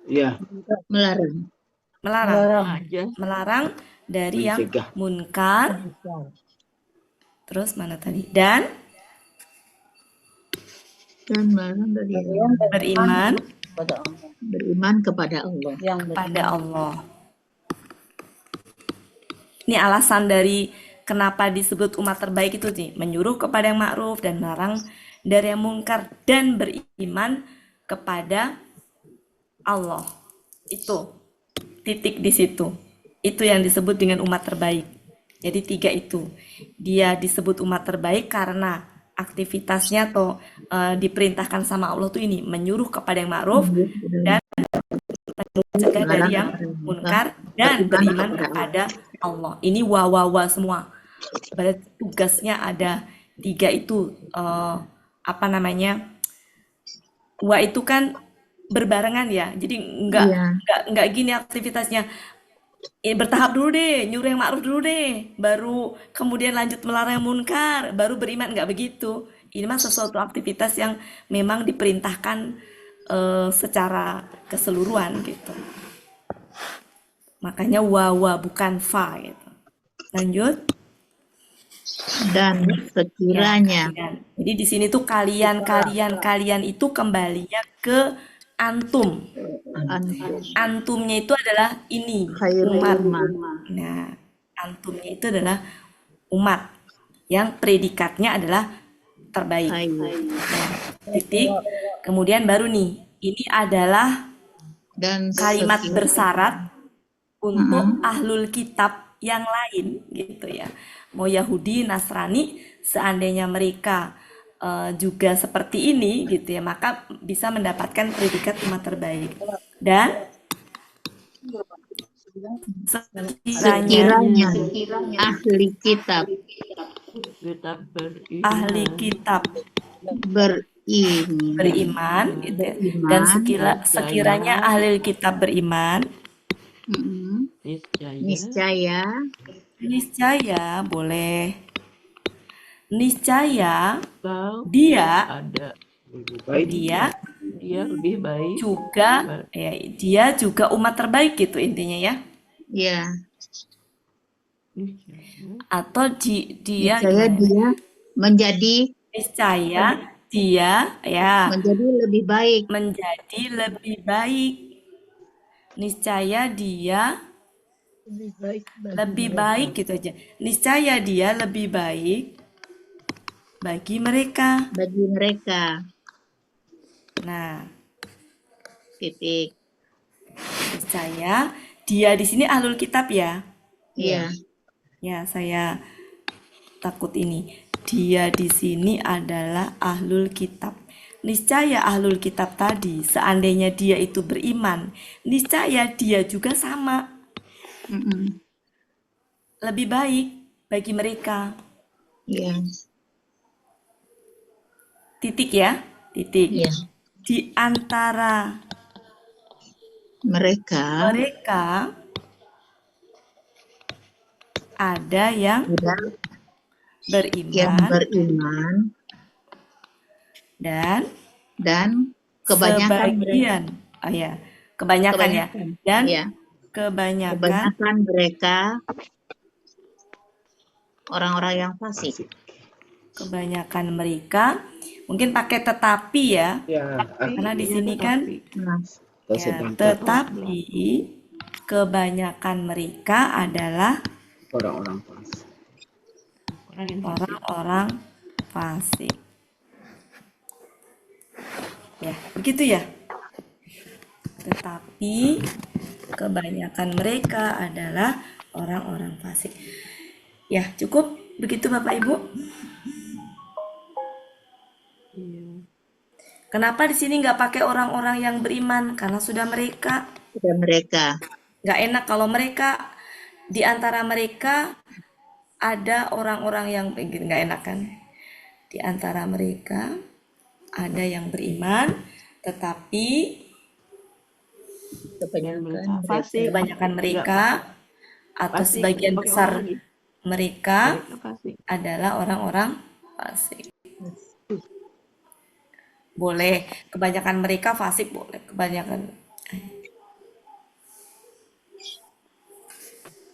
Iya, Melarang. Melarang dari yang mencegah. munkar. Terus mana tadi? Dan melarang dari yang beriman kepada Allah. Ini alasan dari kenapa disebut umat terbaik itu nih, menyuruh kepada yang ma'ruf dan melarang dari yang mungkar dan beriman kepada Allah. Itu titik di situ. Itu yang disebut dengan umat terbaik. Jadi 3 itu. Dia disebut umat terbaik karena aktivitasnya atau diperintahkan sama Allah tuh ini, menyuruh kepada yang ma'ruf dan mencegah dari yang munkar dan beriman kepada Allah. Ini wa semua. Berarti tugasnya ada 3 itu. Wa itu kan berbarengan ya. Jadi enggak gini aktivitasnya. Bertahap dulu deh, nyuruh yang ma'ruf dulu deh, baru kemudian lanjut melarang yang munkar, baru beriman, enggak begitu. Ini mah sesuatu aktivitas yang memang diperintahkan secara keseluruhan gitu. Makanya wa bukan fa gitu. Lanjut. Dan sekiranya. Jadi di sini tuh kalian itu kembalinya ke antum. Antumnya itu adalah ini umat. Nah, antumnya itu adalah umat yang predikatnya adalah terbaik. Titik. Kemudian baru nih, ini adalah dan kalimat bersyarat untuk ahlul kitab yang lain gitu ya. Mau Yahudi, Nasrani, seandainya mereka juga seperti ini gitu ya, maka bisa mendapatkan predikat umat terbaik. Dan sekiranya ahli kitab beriman gitu ya. Dan sekiranya ahli kitab beriman, niscaya boleh. Niscaya dia lebih baik juga ya, dia juga umat terbaik gitu intinya ya. Iya. Atau dia menjadi niscaya dia ya menjadi lebih baik. Niscaya dia lebih baik gitu aja. Niscaya dia lebih baik bagi mereka. Nah, titik. Niscaya dia di sini ahlul kitab ya. Iya. Ya, saya takut ini. Dia di sini adalah ahlul kitab. Niscaya ahlul kitab tadi, seandainya dia itu beriman, niscaya dia juga sama. Lebih baik bagi mereka. Iya. Titik ya, titik. Iya. Di antara mereka ada yang beriman dan kebanyakan kebanyakan ya. Dan kebanyakan mereka orang-orang yang fasik. Kebanyakan mereka mungkin pakai tetapi ya. Karena di sini kan tetapi kebanyakan mereka adalah orang-orang fasik. Ya, begitu ya. Tetapi kebanyakan mereka adalah orang-orang fasik. Ya, cukup begitu Bapak Ibu. Kenapa di sini nggak pakai orang-orang yang beriman? Karena sudah mereka. Sudah mereka. Nggak enak kalau mereka, di antara mereka ada orang-orang yang nggak enak kan? Di antara mereka ada yang beriman, tetapi kebanyakan mereka atau Fasik, sebagian pakai besar orang lagi. mereka Mereka fasik. adalah orang-orang fasik. Boleh, kebanyakan mereka fasik boleh, kebanyakan.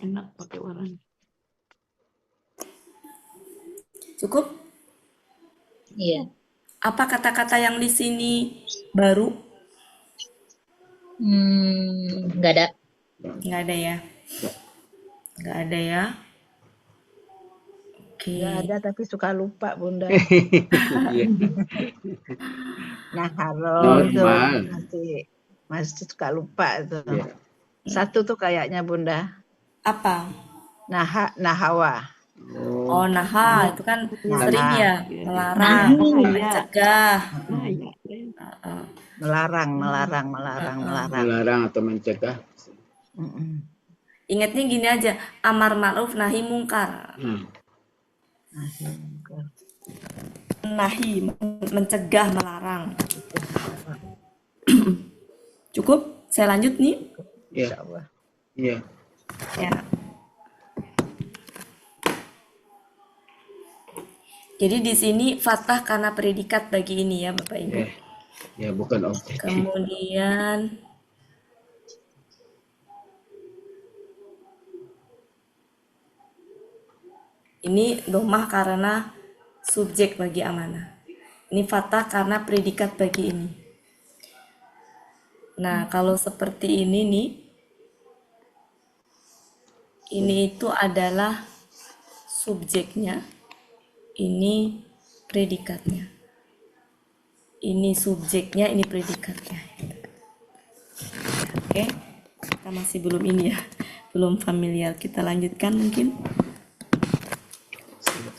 Enak pakai orang. Cukup? Iya. Apa kata-kata yang di sini baru? Nggak ada. Nggak ada ya? Nggak ada ya? Oke. Nggak ada tapi suka lupa Bunda. Iya. Nah, haro tuh Normal. masih suka lupa tuh. Iya. Satu tuh kayaknya Bunda. Apa? Nahawa. Oh, naha itu kan sering ya, melarang, Nah, iya. mencegah. Nah, iya. Melarang. Melarang atau mencegah. Mm-mm. Ingatnya gini aja, amar ma'ruf nahi mungkar. Nahi, mencegah, melarang. Cukup? Saya lanjut nih. Iya. Iya. Ya. Jadi di sini fathah karena predikat bagi ini ya Bapak Ibu. Ya, bukan objek. Kemudian ini domah karena subjek bagi amanah. Ini fathah karena predikat bagi ini. Nah, kalau seperti ini nih, ini itu adalah subjeknya, ini predikatnya. Ini subjeknya, ini predikatnya. Oke, kita masih belum ini ya, belum familiar. Kita lanjutkan mungkin.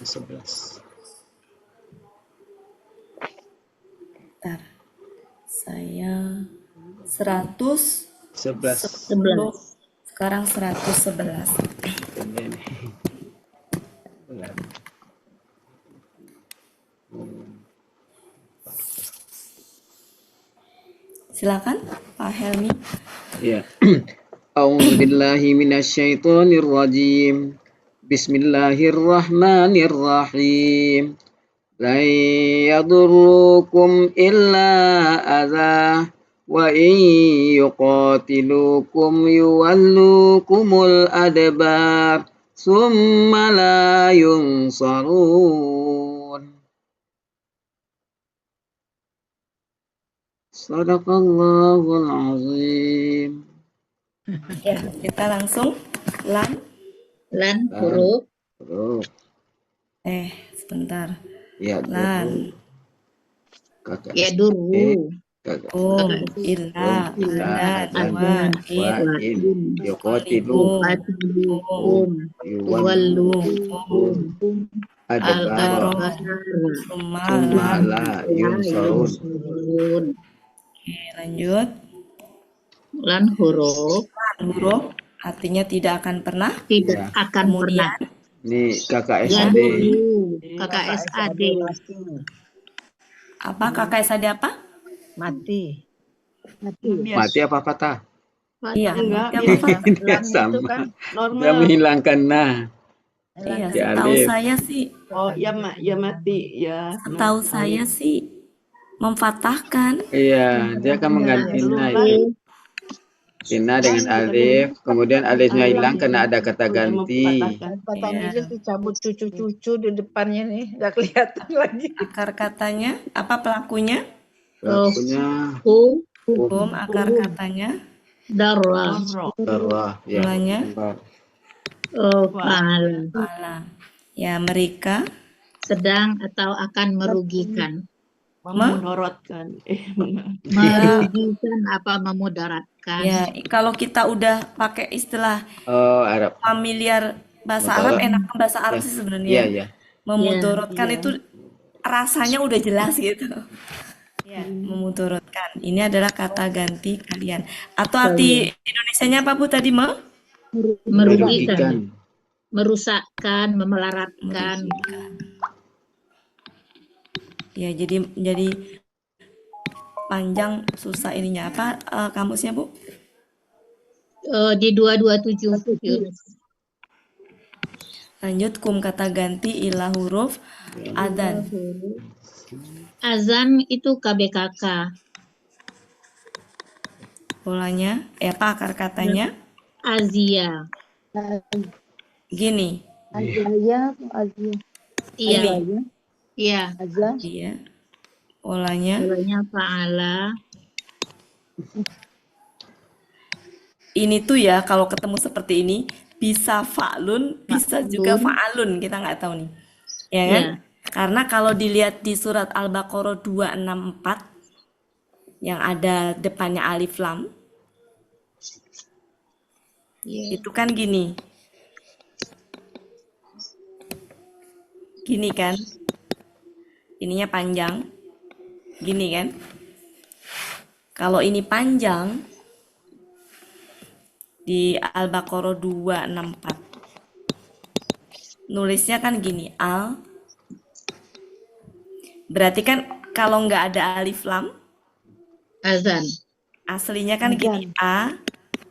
111. Bentar. Saya 110. 11. Sekarang 111. Silakan Pak Helmi. Ya. A'udzu billahi minasyaitonir rajim. Bismillahirrahmanirrahim. La yadurrukum illa adza wa in yuqatilukum yuwallukumul adbar summa la yunsarun. Sadaqallahul azim. Ya, kita langsung lan. Huruf. Huruf. Sebentar. Ya, Lan. Kakak. Ya dulu. Kakak. Illa ada dua in yuqatilu yuwallu adbaro summa la yunsarun. Oke, lanjut. Lan huruf. Huruf artinya tidak akan pernah. Tidak akan pernah. Ini kakak Ya SAD. dulu. Kakak SAD. Apa kakak SAD apa? Mati. Mati apa patah? Iya, Enggak, mati apa patah? Dia sama. kan Dia normal. menghilangkan nah. Iya, Ya, setahu Alif. saya sih, Oh, ya mati. Ya. setahu saya sih memfatahkan. Iya, dia akan mengganti nah itu. Tina dengan alif, kemudian alifnya hilang karena ada kata ganti. Katanya Iya. dia dicabut cucu-cucu di depannya nih, nggak kelihatan lagi. Akar katanya, apa pelakunya? Pelakunya Hukum, akar katanya. Darah. darah, ya. Mulanya? Pala. Ya, mereka Sedang atau akan merugikan. Memudaratkan. Merugikan apa memudaratkan. ya kalau kita udah pakai istilah Oh, Arab. familiar bahasa Mudarat. Arab, enakan bahasa Arab Ya. sih Iya, sebenarnya. iya. Memudorotkan itu rasanya udah jelas gitu. Memudaratkan. Ini adalah kata ganti kalian. Atau arti Indonesianya apa Bu tadi, Ma? Merugikan, merusakkan, memelaratkan. Merugikan. Ya, jadi panjang susah ininya. Apa kamusnya, Bu? Di 227 Yunus. Lanjut, kum kata ganti ilah huruf adzan. Azan itu KBKK. Polanya, apa akar katanya? Azia. Gini. Iya. Ini. Iya. Iya. Polanya. Polanya fa'ala. Ini tuh ya, kalau ketemu seperti ini, bisa fa'lun, bisa juga fa'alun. Kita nggak tahu nih. Ya kan? Iya. Karena kalau dilihat di surat Al-Baqarah 264, yang ada depannya alif lam, itu kan gini. Gini kan? Ininya panjang. Gini kan? Kalau ini panjang, di Al-Baqarah 264, nulisnya kan gini, al. Berarti kan kalau nggak ada alif lam, Azan. aslinya kan gini, a,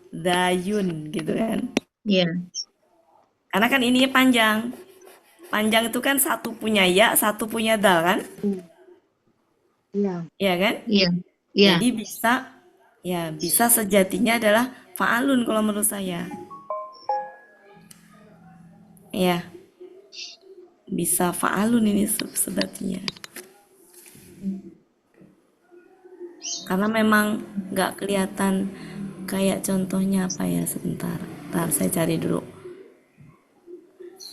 dayun gitu kan. Iya. Karena kan ininya panjang. Panjang itu kan satu punya ya, satu punya dal kan? Iya kan? Iya. Iya. Jadi bisa sejatinya adalah fa'alun kalau menurut saya. Ya. Bisa fa'alun ini sejatinya. Karena memang nggak kelihatan kayak contohnya apa ya, sebentar. Ntar saya cari dulu.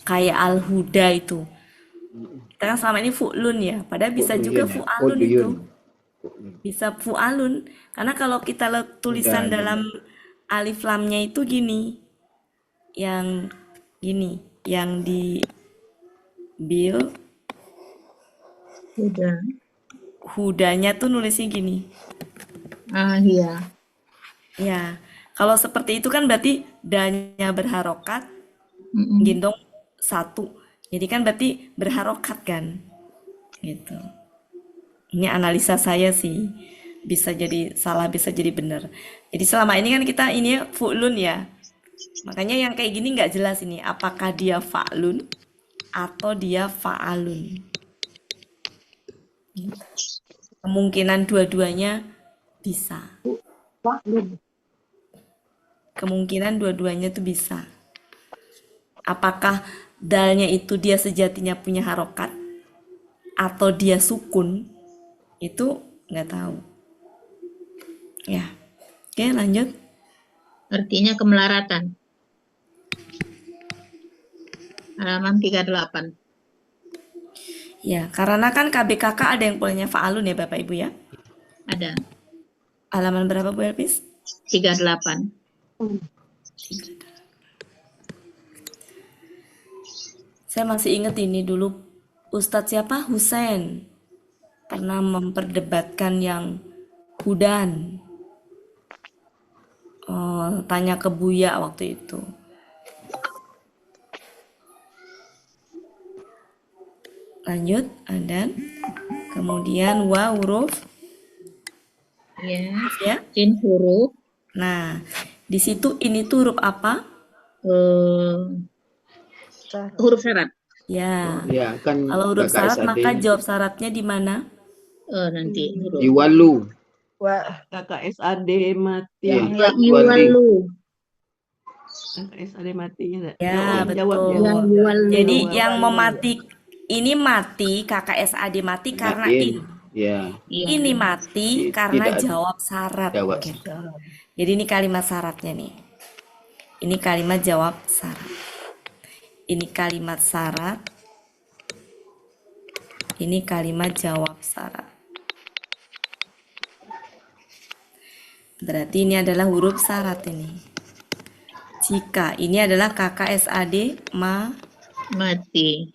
Kayak al-huda itu. Kita kan selama ini fu'lun ya, padahal bisa juga fu'alun itu. Bisa fu'alun. Karena kalau kita tulisan dalam alif lamnya itu gini. Yang gini, yang di bil hudanya tuh nulisnya gini. Iya. Ya, kalau seperti itu kan berarti danya berharokat, gendong satu. Jadi kan berarti berharokat kan, gitu. Ini analisa saya sih, bisa jadi salah, bisa jadi benar. Jadi selama ini kan kita ini fu'lun ya, makanya yang kayak gini nggak jelas ini, apakah dia fa'lun atau dia fa'alun. Kemungkinan dua-duanya bisa. Kemungkinan dua-duanya tuh bisa. Apakah dalnya itu dia sejatinya punya harokat atau dia sukun, itu nggak tahu. Ya, oke lanjut. Artinya kemelaratan. Halaman 38. Ya, karena kan KBKK ada yang polanya fa'alun ya Bapak Ibu ya. Ada. Halaman berapa Bu Elpis? 38. Saya masih ingat ini dulu Ustadz siapa? Husain pernah memperdebatkan yang hudan. Tanya ke Buya waktu itu. Lanjut, dan kemudian wa huruf Ya. Sin huruf. Nah, di situ ini tuh huruf apa? Huruf syarat. Ya. Ya, kan Kalau huruf syarat KKSAD. maka jawab syaratnya di mana? Nanti huruf. Iwalu. KKSAD mati. Iya. Iwalu. KKSAD mati enggak? Ya, betul. Jadi yang memati ini mati, KKSAD mati karena in. Ya. Ini mati karena Tidak jawab syarat. jawab. Gitu. Jadi ini kalimat syaratnya nih. Ini kalimat jawab syarat. Ini kalimat syarat. Ini kalimat jawab syarat. Berarti ini adalah huruf syarat ini. Jika ini adalah KKSAD Mati.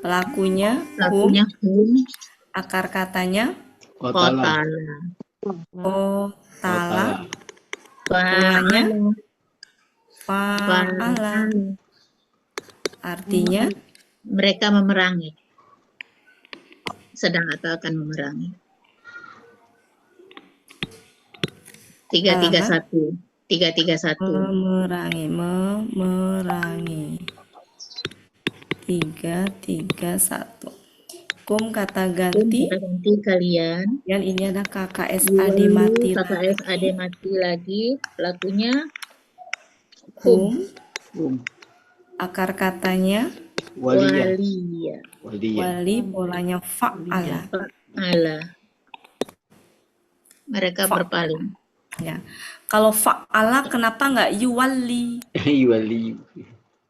Pelakunya Lakunya hum. Akar katanya Kotala. Kotala. kotala. Polanya Fa'ala. fa'ala. Artinya Mereka memerangi. Sedang atau akan memerangi. 331. 331. memerangi. 331. Kum kata ganti. Kita ganti kalian. Dan ini ada KKSAD mati. KKSAD mati lagi. Pelakunya Kum. Kum. Akar katanya Waliyah. waliya. Waliyah. wali. Polanya fa'ala. Fa'ala. Mereka berpaling. Ya. Kalau fa'ala kenapa nggak yuwali? Wali.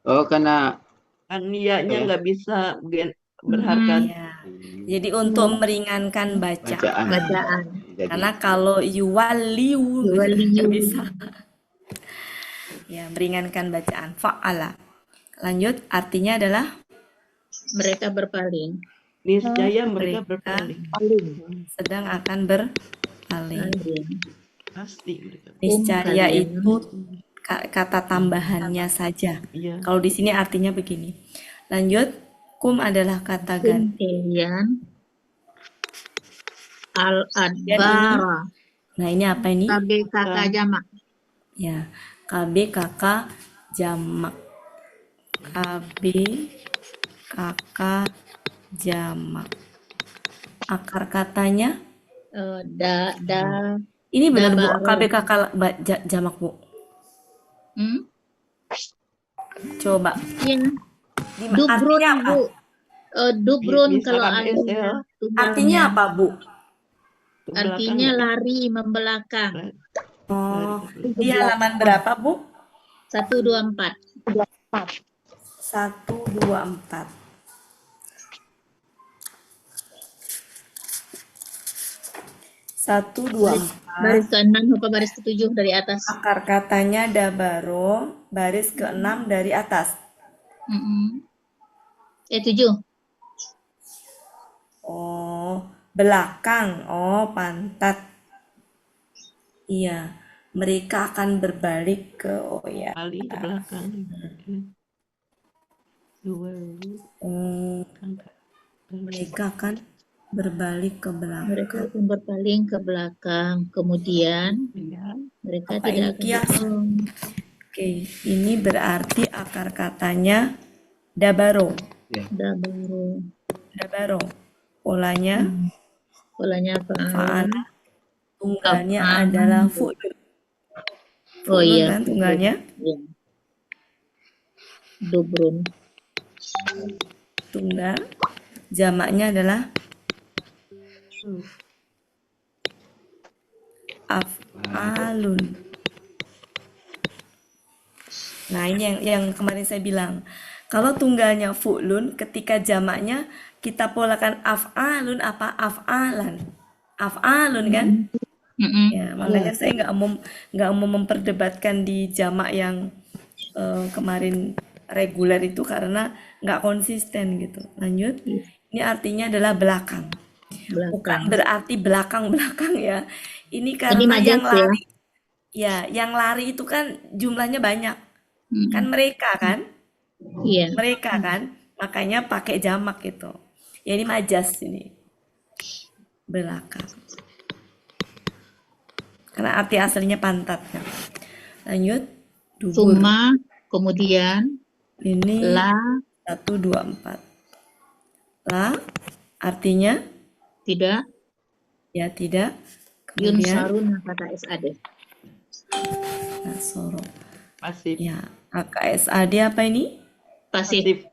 Oh, karena Kan niatnya nggak bisa Hmm. berharkat. Ya. Jadi untuk meringankan bacaan. Bacaan. Jadi, Karena kalau yuwaliu Yuwaliyu. nggak bisa. Ya, meringankan bacaan. Fa'ala. Lanjut, artinya adalah Mereka berpaling. Niscaya mereka Mereka berpaling. sedang akan berpaling. Paling. Pasti mereka. Niscaya kalian. itu kata tambahannya saja. Iya. Kalau di sini artinya begini. Lanjut, kum adalah kata ganti. Kalian al-adbara. Nah, ini apa ini? KBKK jamak. Ya, KB kakak jamak. KB kakak jamak. Akar katanya Da. ini benar Bu, Dabaro. KB kakak jamak Bu. Coba. Iya. Artinya Dubrun apa? Bu. Dubrun Bisa kalau kan alif SL? Artinya apa Bu? Ke Artinya belakang. lari membelakang. Oh, di halaman berapa Bu? 124. 124. Satu dua Baris ke-6 apa baris ke-7 dari atas? Akar katanya dabaro, baris ke-6 dari atas. 7. Oh, belakang. Oh, pantat. Iya, mereka akan berbalik ke ya. Kali ke belakang. Dua. Mereka akan berbalik ke Mereka belakang. akan berpaling ke belakang. Kemudian mereka Apa tidak ini akan kias? bertolong. Oke, ini berarti akar katanya dabaro. Dabaro. Dabaro. Polanya Polanya fa'ala. fa'ala. Tunggalnya Af'al. adalah fu'lun. Oh Fu'lun iya. kan tunggalnya? Iya. Dubrun. Tunggal. Jamaknya adalah af'alun. Nah, ini yang kemarin saya bilang. Kalau tunggalnya fu'lun, ketika jamaknya kita polakan af'alun apa af'alan. Af'alun kan? Ya, makanya saya nggak mau memperdebatkan di jamak yang kemarin reguler itu karena nggak konsisten gitu. Lanjut. Ini artinya adalah belakang. Bukan berarti belakang-belakang ya. Ini karena majas yang ya? lari. Ya, yang lari itu kan jumlahnya banyak. Kan mereka kan? Iya. Mereka kan? Makanya pakai jamak gitu. Ya ini majas ini. Belakang. Karena arti aslinya pantat kan. Lanjut. Dubur. Summa, kemudian Ini la 124. La artinya tidak ya tidak. Kemudian yunsarun kata SAD. nasoro. Pasif. Ya, AKSAD apa ini? Pasif.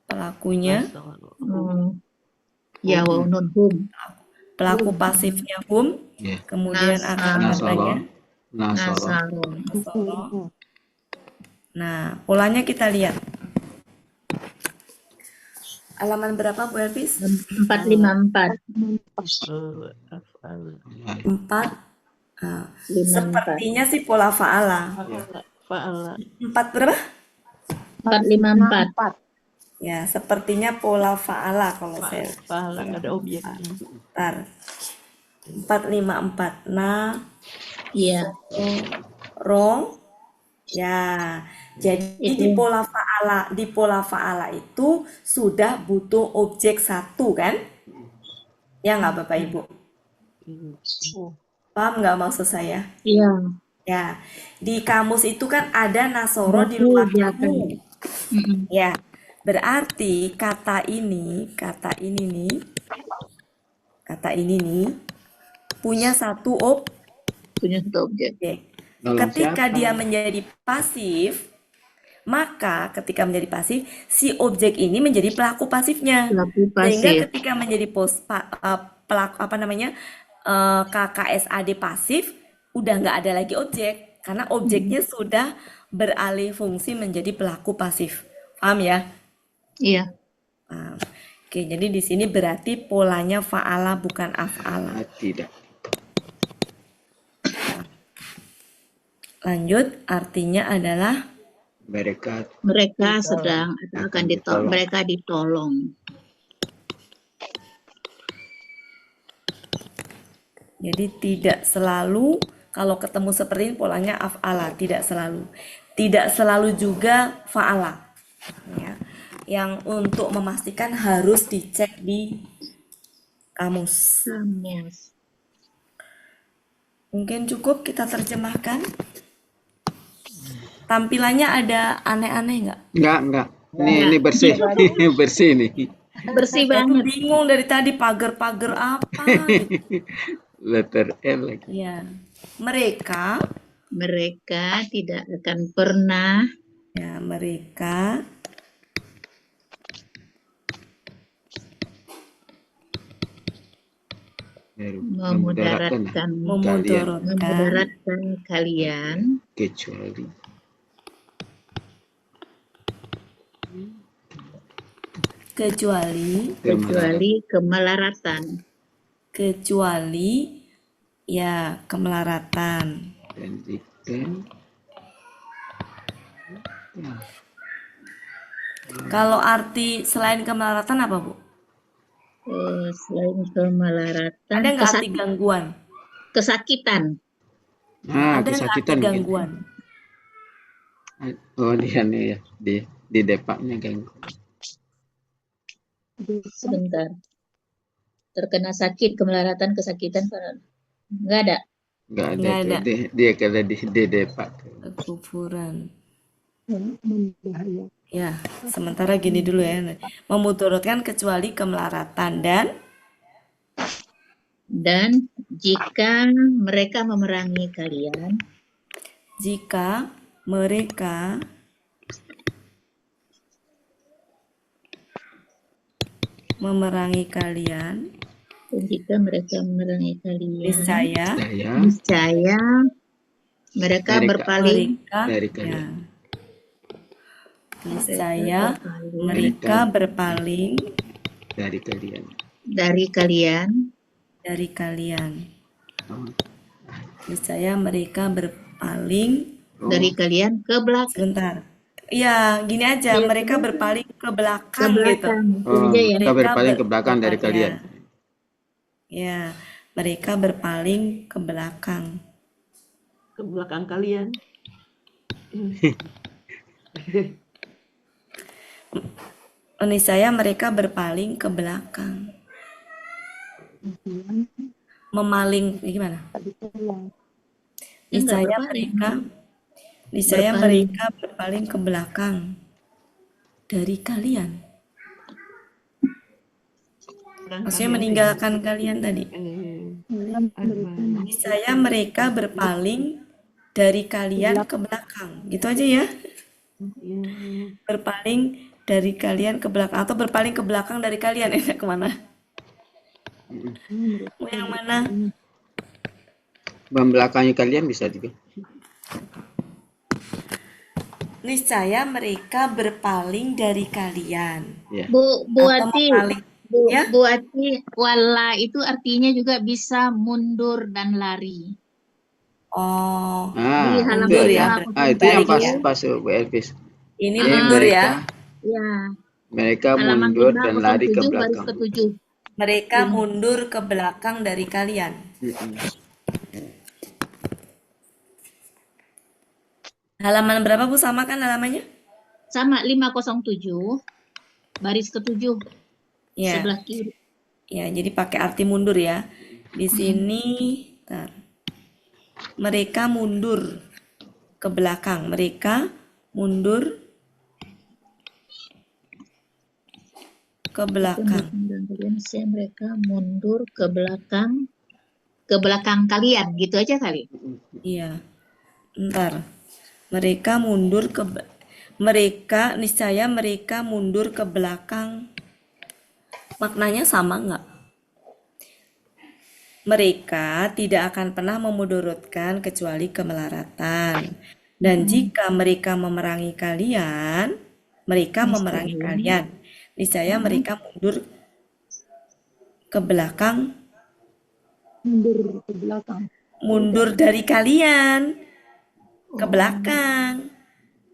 Pelakunya Ya wa nun hum. pelaku pasifnya hum. Kemudian akar katanya Nasaron. nasoro. Nah, polanya kita lihat. Halaman berapa Bu Elvis? 454. 4. Sepertinya sih pola fa'ala. Fa'ala. 4 berapa? 454. Ya, sepertinya pola fa'ala kalau saya. Pahala nggak ada objeknya. Bentar. 454. Nah, Iya, ro. Ya. Jadi di itu. pola fa'ala itu sudah butuh objek satu kan? Ya nggak Bapak Ibu? Paham nggak maksud saya? Iya, Ya, di kamus itu kan ada nasoro di berarti luar dia kamu. Mm-mm. Ya, berarti kata ini nih punya satu Punya satu objek. objek. Nolong Ketika siapa? dia menjadi pasif, maka ketika menjadi pasif, si objek ini menjadi pelaku pasifnya. Pelaku Sehingga pasif. ketika menjadi pelaku KKSAD pasif, udah nggak ada lagi objek karena objeknya sudah beralih fungsi menjadi pelaku pasif. Paham ya? Iya. Paham. Oke, jadi di sini berarti polanya fa'ala bukan af'ala. Tidak. Lanjut, artinya adalah Mereka sedang atau akan ditolong. Mereka ditolong. jadi tidak selalu kalau ketemu seperti ini polanya af'ala, tidak selalu. Tidak selalu juga fa'ala. Ya. Yang untuk memastikan harus dicek di kamus. Mungkin cukup kita terjemahkan. Tampilannya ada aneh-aneh nggak? Enggak. Ini bersih. Bersih nih. Bersih Aku banget. bingung dari tadi pagar-pagar apa gitu. Letter L lagi. Ya. Mereka tidak akan pernah memudaratkan kalian kecuali kemelaratan. Kecuali ya kemelaratan. Dan jika Kalau arti selain kemelaratan apa, Bu? Selain kemelaratan, Ada nggak arti gangguan? kesakitan. Ada nggak arti kesakitan gangguan? Oh, dia nih ya. Di depaknya gangguan. Sebentar. Terkena sakit, kemelaratan, kesakitan, nggak ada. Nggak Nggak ada. ada. Dia kalau di depak. Kekufuran. Ya, sementara gini dulu ya. Memudaratkan kecuali kemelaratan dan jika mereka memerangi kalian, jika mereka memerangi kalian, niscaya mereka berpaling dari kalian. Niscaya mereka berpaling dari kalian. Niscaya mereka berpaling dari kalian ke belakang. Sebentar. Ya, gini aja, mereka berpaling ke belakang gitu. Mereka berpaling ke belakang dari kalian. Ya, mereka berpaling ke belakang. Ke belakang kalian. Niscaya mereka berpaling ke belakang. Memaling, gimana? Niscaya mereka berpaling ke belakang dari kalian. Maksudnya meninggalkan kalian tadi. Niscaya mereka berpaling dari kalian ke belakang. Gitu aja ya. Berpaling dari kalian ke belakang atau berpaling ke belakang dari kalian. Enak kemana? Mau yang mana? Membelakangi kalian bisa juga. Niscaya mereka berpaling dari kalian. Ya. Bu Ati, Bu Ati, wala itu artinya juga bisa mundur dan lari. Oh, Di halaman mundur ya. Itu yang pas Bu Elvis. Ini Jadi mundur ya. Ya, mereka halaman mundur dan lari ke 507 baris belakang. ke-7. Mereka mundur ke belakang dari kalian. Halaman berapa Bu? Sama kan halamannya? Sama 507 baris ke-7 Ya. sebelah kiri. Ya, jadi pakai arti mundur ya. Di sini, bentar. Mereka mundur ke belakang. Mereka mundur ke belakang. Mereka mundur ke belakang kalian, gitu aja kali. Iya. Ntar. Mereka mundur ke mereka niscaya mereka mundur ke belakang. Maknanya sama nggak? Mereka tidak akan pernah memudaratkan kecuali kemelaratan. Dan jika mereka memerangi kalian, niscaya mereka mundur ke belakang. Mundur dari kalian ke belakang.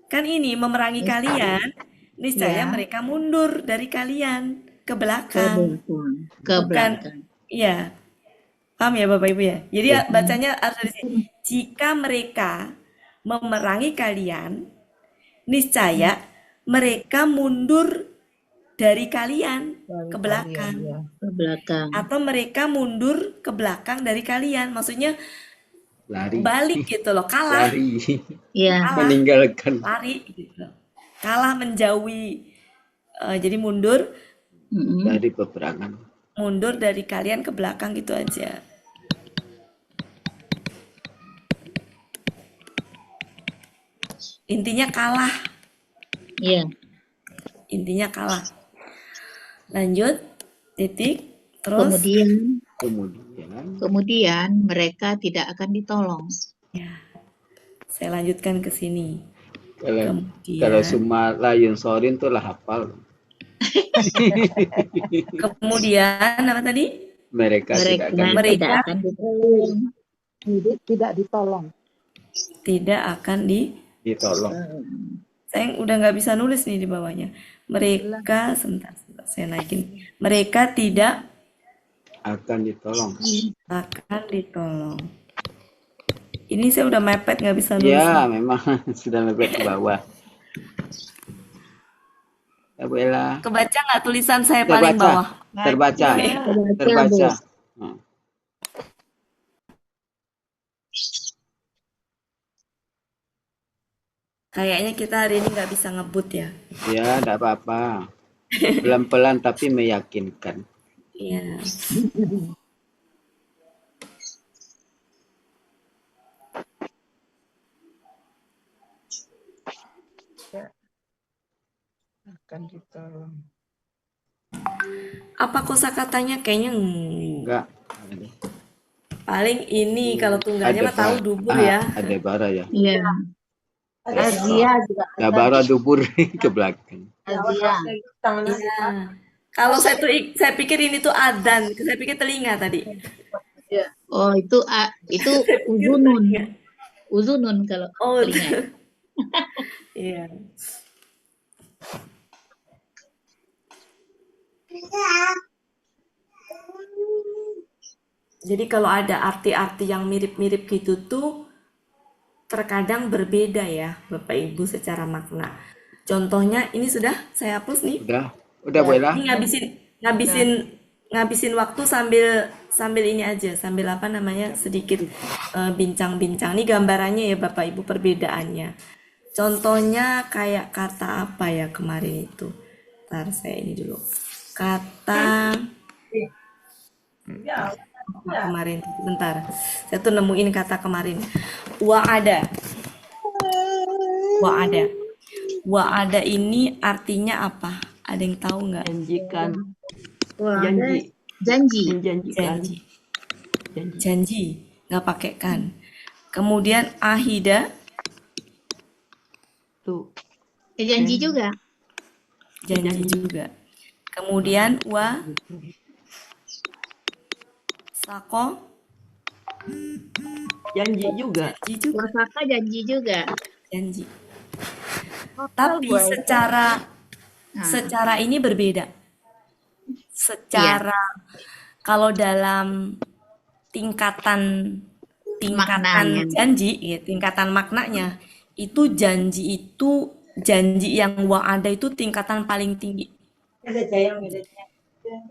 Kan ini memerangi kalian, niscaya mereka mundur dari kalian ke belakang. Belakang. Iya. Paham ya Bapak Ibu ya? Jadi bacanya harus dari sini. Jika mereka memerangi kalian, niscaya mereka mundur dari kalian ke belakang. Ke belakang. Atau mereka mundur ke belakang dari kalian. Maksudnya Lari. balik gitu loh, kalah. Lari. Iya. Kalah, Meninggalkan. lari gitu. Kalah menjauhi. Jadi mundur Dari peperangan. mundur dari kalian ke belakang gitu aja. Intinya kalah. Iya. Intinya kalah. Lanjut, titik, terus. Kemudian mereka tidak akan ditolong. Ya, saya lanjutkan ke sini. Kalau Suma Layun Sorin tuh lah hafal. Kemudian apa tadi? Mereka tidak akan ditolong. Tidak ditolong. Tidak akan ditolong. Saya udah nggak bisa nulis nih di bawahnya. Mereka, sebentar, saya naikin. Mereka tidak akan ditolong. Akan ditolong. Ini saya udah mepet nggak bisa nulis. Ya, memang sudah mepet ke bawah. Ya, Bu Ella. Kebaca nggak tulisan saya paling bawah? Terbaca. Kayaknya kita hari ini nggak bisa ngebut ya. Ya, enggak apa-apa. Pelan-pelan tapi meyakinkan. Iya. Akan ditolong. Apa kosakatanya? Kayaknya enggak. Paling ini kalau tunggalnya mah tahu dubur ya. Ada bara ya. Iya. Azia juga. Ada bara dubur ke belakang. Azia. Iya. Kalau saya pikir ini tuh adzan, saya pikir telinga tadi. Oh, itu uzunun. Uzunun kalau telinga. Iya. Jadi kalau ada arti-arti yang mirip-mirip gitu tuh terkadang berbeda ya Bapak Ibu secara makna. Contohnya ini sudah saya hapus nih. Udah Bu Ella. Ini ngabisin waktu sambil ini aja, sambil apa namanya sedikit bincang-bincang. Ini gambarannya ya Bapak Ibu perbedaannya. Contohnya kayak kata apa ya kemarin itu. Ntar saya ini dulu. Kata kemarin, bentar. Saya tuh nemuin kata kemarin. Wa'ada. Wa'ada ini artinya apa? Ada yang tahu nggak? Janjikan. Janji. Menjanjikan. Janji. Nggak pakai kan. Kemudian ahida. Tuh. Janji juga. Janji juga. Kemudian sako. Janji juga. Janji juga. Wasaka janji juga. Janji. Tapi buaya. Nah, secara ini berbeda. iya, Secara kalau dalam tingkatan maknanya. janji, ya, tingkatan maknanya itu janji yang wa'ada itu tingkatan paling tinggi.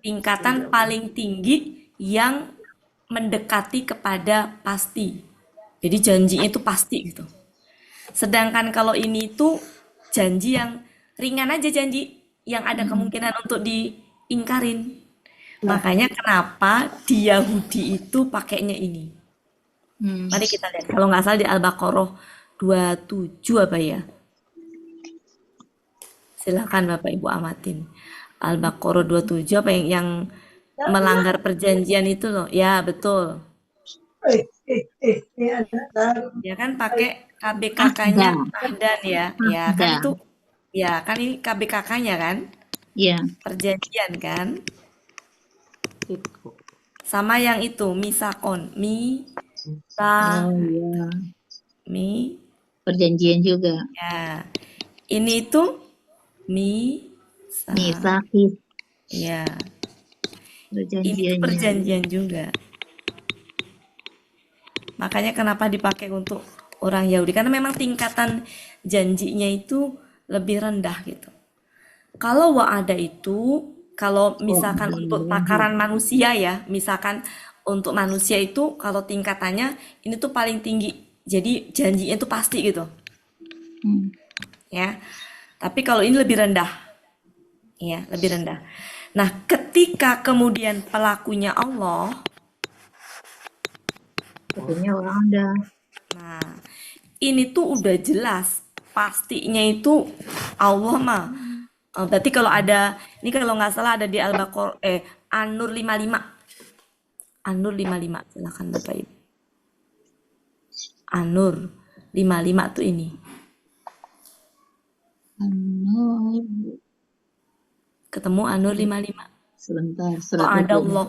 Tingkatan paling tinggi yang mendekati kepada pasti. Jadi janjinya itu pasti gitu. Sedangkan kalau ini tuh janji yang ringan aja, janji yang ada kemungkinan untuk diingkarin. Makanya kenapa di Yahudi itu pakainya ini. Hmm. Mari kita lihat. Kalau nggak salah di Al-Baqarah 27 apa ya? Silakan Bapak Ibu amatin. Al-Baqarah 27 apa yang melanggar perjanjian itu loh. Ya, betul. Ya kan pakai KBKK-nya ahdan ya. Ya kan Ahdan. itu ya kan ini KBKK-nya kan? Iya, Perjanjian kan? Itu. Sama yang itu misakon, oh iya, mi perjanjian juga. ya. Ini itu misa. Misakih Ya, ini tuh perjanjiannya. perjanjian juga. Makanya kenapa dipakai untuk orang Yahudi? Karena memang tingkatan janjinya itu lebih rendah gitu. Kalau wa'ada itu, kalau misalkan untuk takaran manusia ya, misalkan untuk manusia itu kalau tingkatannya ini tuh paling tinggi. Jadi janjinya itu pasti gitu, Hmm. ya. Tapi kalau ini lebih rendah, ya, lebih rendah. Nah, ketika kemudian pelakunya Allah, Katanya orang ada. nah, ini tuh udah jelas pastinya itu Allah mah. Berarti kalau ada, ini kalau nggak salah ada di Al-Baqarah An-Nur 55. An-Nur 55, silakan Bapak Ibu. An-Nur 55 tuh ini. An-Nur. Ketemu An-Nur 55. Sebentar, Oh, ada Allah.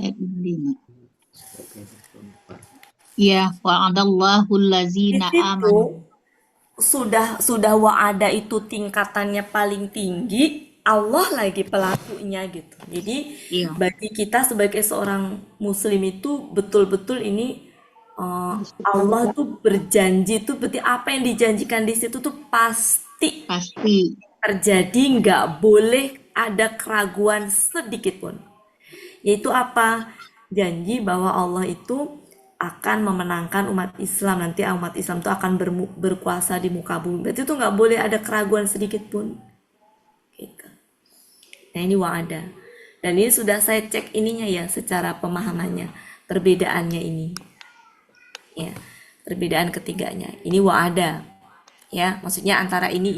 ayat 5. Iya, wa'adallahu Di allazina situ amanu. sudah wa'ada itu tingkatannya paling tinggi, Allah lagi pelakunya gitu. Jadi Iya, bagi kita sebagai seorang muslim itu betul-betul ini Allah tuh berjanji tuh berarti apa yang dijanjikan di situ tuh pasti pasti. terjadi, nggak boleh ada keraguan sedikit pun. Yaitu apa? Janji bahwa Allah itu akan memenangkan umat Islam. Nanti umat Islam itu akan berkuasa di muka bumi. Berarti itu nggak boleh ada keraguan sedikit pun. Gitu. Nah ini wa'ada. Dan ini sudah saya cek ininya ya secara pemahamannya. Perbedaannya ini. Ya, perbedaan ketiganya. Ini wa'ada. Ya, maksudnya antara ini.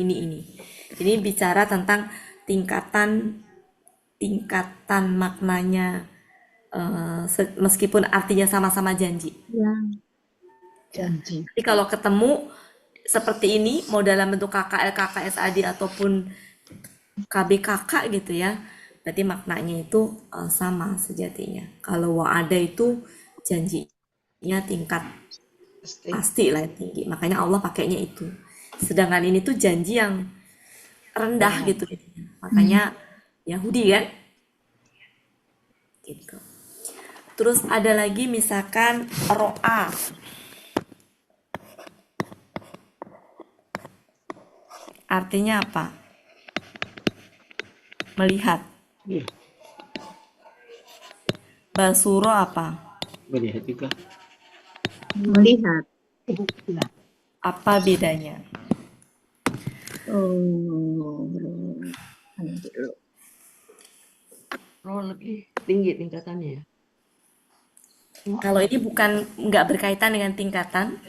Ini bicara tentang tingkatan maknanya meskipun artinya sama-sama janji. Ya, janji. Jadi kalau ketemu seperti ini mau dalam bentuk KKL, KKSAD ataupun KBKK gitu ya, berarti maknanya itu sama sejatinya. Kalau wa'ada itu janjinya tingkat pasti lah tinggi, makanya Allah pakainya itu. Sedangkan ini tuh janji yang rendah gitu, makanya Yahudi kan, gitu. Terus ada lagi misalkan ro'a, artinya apa? Melihat. Iya, Basuro apa? melihat juga. Melihat. Apa bedanya? Oh, Oh, lebih tinggi tingkatannya ya. Kalau ini bukan nggak berkaitan dengan tingkatan,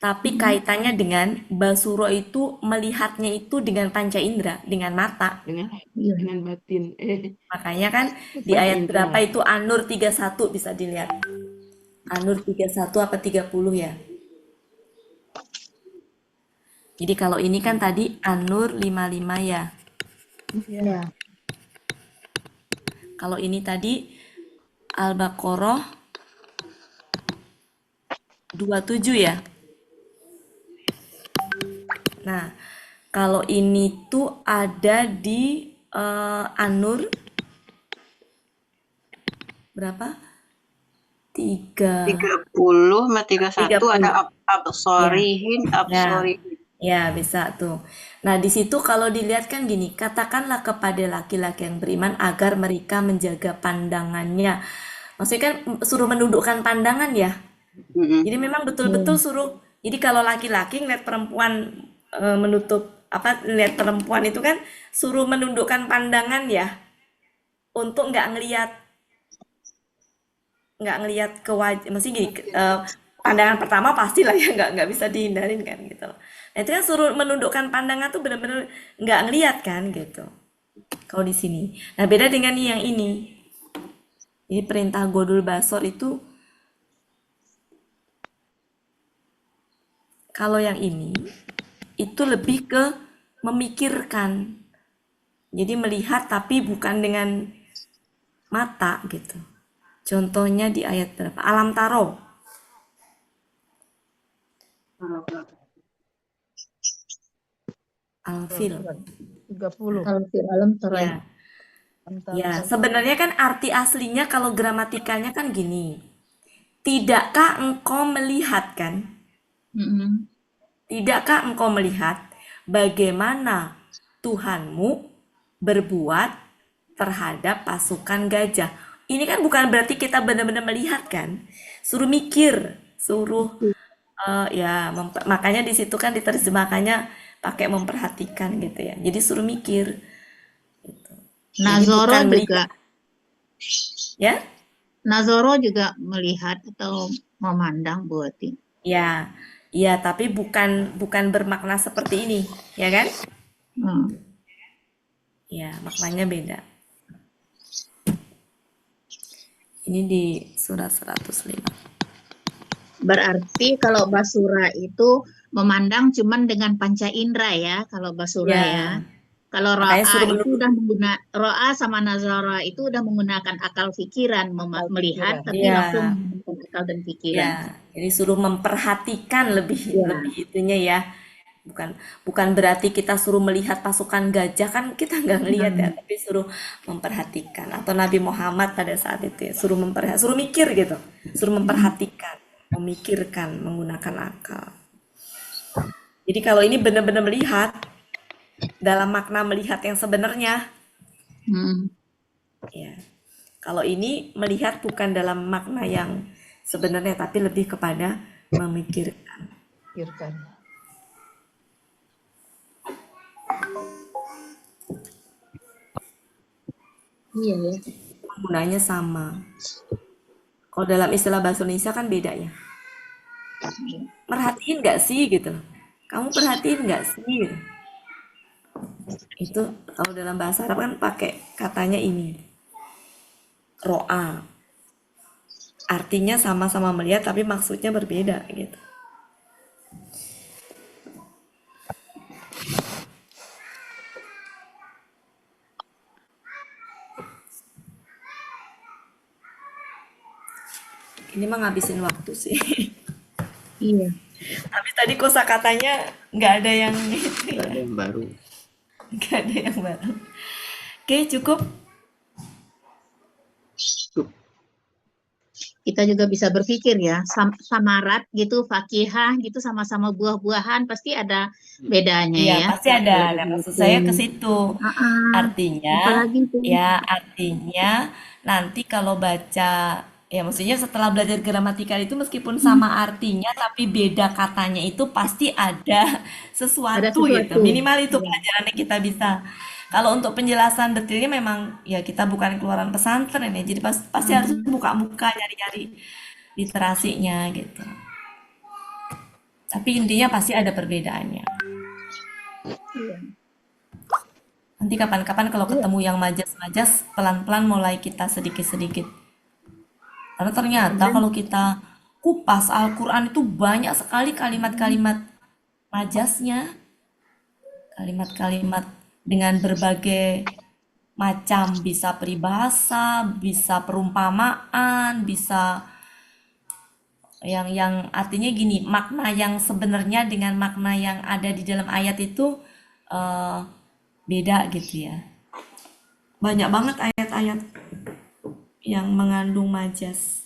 tapi kaitannya dengan basuro itu melihatnya itu dengan panca indera, dengan mata. Dengan batin. Makanya kan di ayat berapa itu An-Nur 31 bisa dilihat. An-Nur 31 apa 30 ya? Jadi kalau ini kan tadi An-Nur 55 ya. ya. Kalau ini tadi Al-Baqarah 27 ya. Nah, kalau ini tuh ada di An-Nur berapa? 30 sama 31 ada 30. Ya, absorihin, ya, absorihin. ya bisa tuh. Nah, di situ kalau dilihat kan gini, katakanlah kepada laki-laki yang beriman agar mereka menjaga pandangannya. Maksudnya kan suruh menundukkan pandangan ya. Mm-mm. Jadi memang betul-betul suruh. Jadi kalau laki-laki ngeliat perempuan menutup apa, lihat perempuan itu kan suruh menundukkan pandangan ya, untuk nggak ngelihat ke wajah, mesti gini, pandangan pertama pastilah ya, nggak bisa dihindarin kan gitu loh. Nah itu kan suruh menundukkan pandangan tuh bener-bener nggak ngelihat kan gitu. Kalau di sini, nah beda dengan yang ini. Jadi perintah godul basor itu, kalau yang ini itu lebih ke memikirkan. Jadi melihat tapi bukan dengan mata gitu. Contohnya di ayat berapa? Alam taro. Al-Fil. 30. Kalau di alam terai. Ya, ya. Sebenarnya kan arti aslinya kalau gramatikalnya kan gini. Tidakkah engkau melihat kan? Mm-mm. Tidakkah engkau melihat bagaimana Tuhanmu berbuat terhadap pasukan gajah? Ini kan bukan berarti kita benar-benar melihat kan? Suruh mikir, suruh ya makanya di situ kan diterjemahkannya pakai memperhatikan gitu ya. Jadi suruh mikir. Jadi Nazoro bukan juga, melihat, ya? Nazoro juga melihat atau memandang buati. Ya, ya, tapi bukan bermakna seperti ini, ya kan? Hmm. Ya, maknanya beda. Ini di surat 105. Berarti kalau basura itu memandang cuman dengan panca indera ya, kalau basura Ya, ya. Kalau makanya ro'a suruh itu menunduk. udah ro'a sama nazara itu udah menggunakan akal pikiran melihat, pikiran. tapi Ya, langsung menggunakan akal dan pikiran. ya. Jadi suruh memperhatikan lebih Ya. lebih itunya ya. Bukan bukan berarti kita suruh melihat pasukan gajah kan kita nggak ngelihat ya, tapi suruh memperhatikan. Atau Nabi Muhammad pada saat itu ya, suruh mikir gitu, suruh memperhatikan, memikirkan, menggunakan akal. Jadi kalau ini benar-benar melihat dalam makna melihat yang sebenarnya, Hmm. ya. Kalau ini melihat bukan dalam makna yang sebenarnya, tapi lebih kepada memikirkan. Pikirkan. Iya ya. Penggunanya sama. Kalau dalam istilah bahasa Indonesia kan beda ya. Merhatiin nggak sih gitu loh. Kamu perhatiin nggak sih? Gitu. Itu kalau dalam bahasa Arab kan pakai katanya ini, ro'a. Artinya sama-sama melihat tapi maksudnya berbeda gitu. Ini mah ngabisin waktu sih. Iya. Tapi tadi kosakatanya nggak ada yang itu Nggak ya. ada yang baru. Nggak ada yang baru. Oke, cukup. Kita juga bisa berpikir ya, samarat gitu, fakihah gitu, sama-sama buah-buahan pasti ada bedanya Iya, ya. pasti ada. Nah, maksud saya ke situ. Artinya, Apalagi tuh. ya artinya nanti kalau baca, ya maksudnya setelah belajar gramatikal itu meskipun sama artinya, tapi beda katanya itu pasti ada Ada sesuatu gitu. sesuatu. Minimal itu Ya. pelajaran yang kita bisa. Kalau untuk penjelasan detailnya memang ya kita bukan keluaran pesantren ya, jadi pasti harus buka-buka nyari-nyari literasinya gitu. Tapi intinya pasti ada perbedaannya. Iya. Nanti kapan-kapan kalau ketemu yang majas-majas, pelan-pelan mulai kita sedikit-sedikit. Karena ternyata kalau kita kupas Al-Quran itu banyak sekali kalimat-kalimat majasnya. Kalimat-kalimat dengan berbagai macam, bisa peribahasa, bisa perumpamaan, bisa yang artinya gini, makna yang sebenarnya dengan makna yang ada di dalam ayat itu eh, beda gitu ya. Banyak banget ayat-ayat yang mengandung majas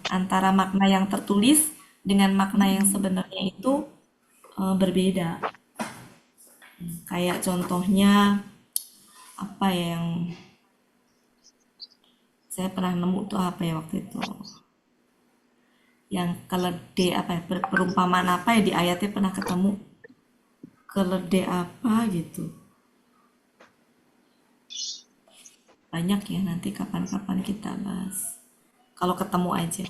antara makna yang tertulis dengan makna yang sebenarnya itu berbeda. Kayak contohnya apa ya yang saya pernah nemu tuh apa ya waktu itu? Yang keledai apa ya, perumpamaan apa ya di ayatnya pernah ketemu keledai apa gitu. Banyak ya, nanti kapan-kapan kita bahas. Kalau ketemu aja.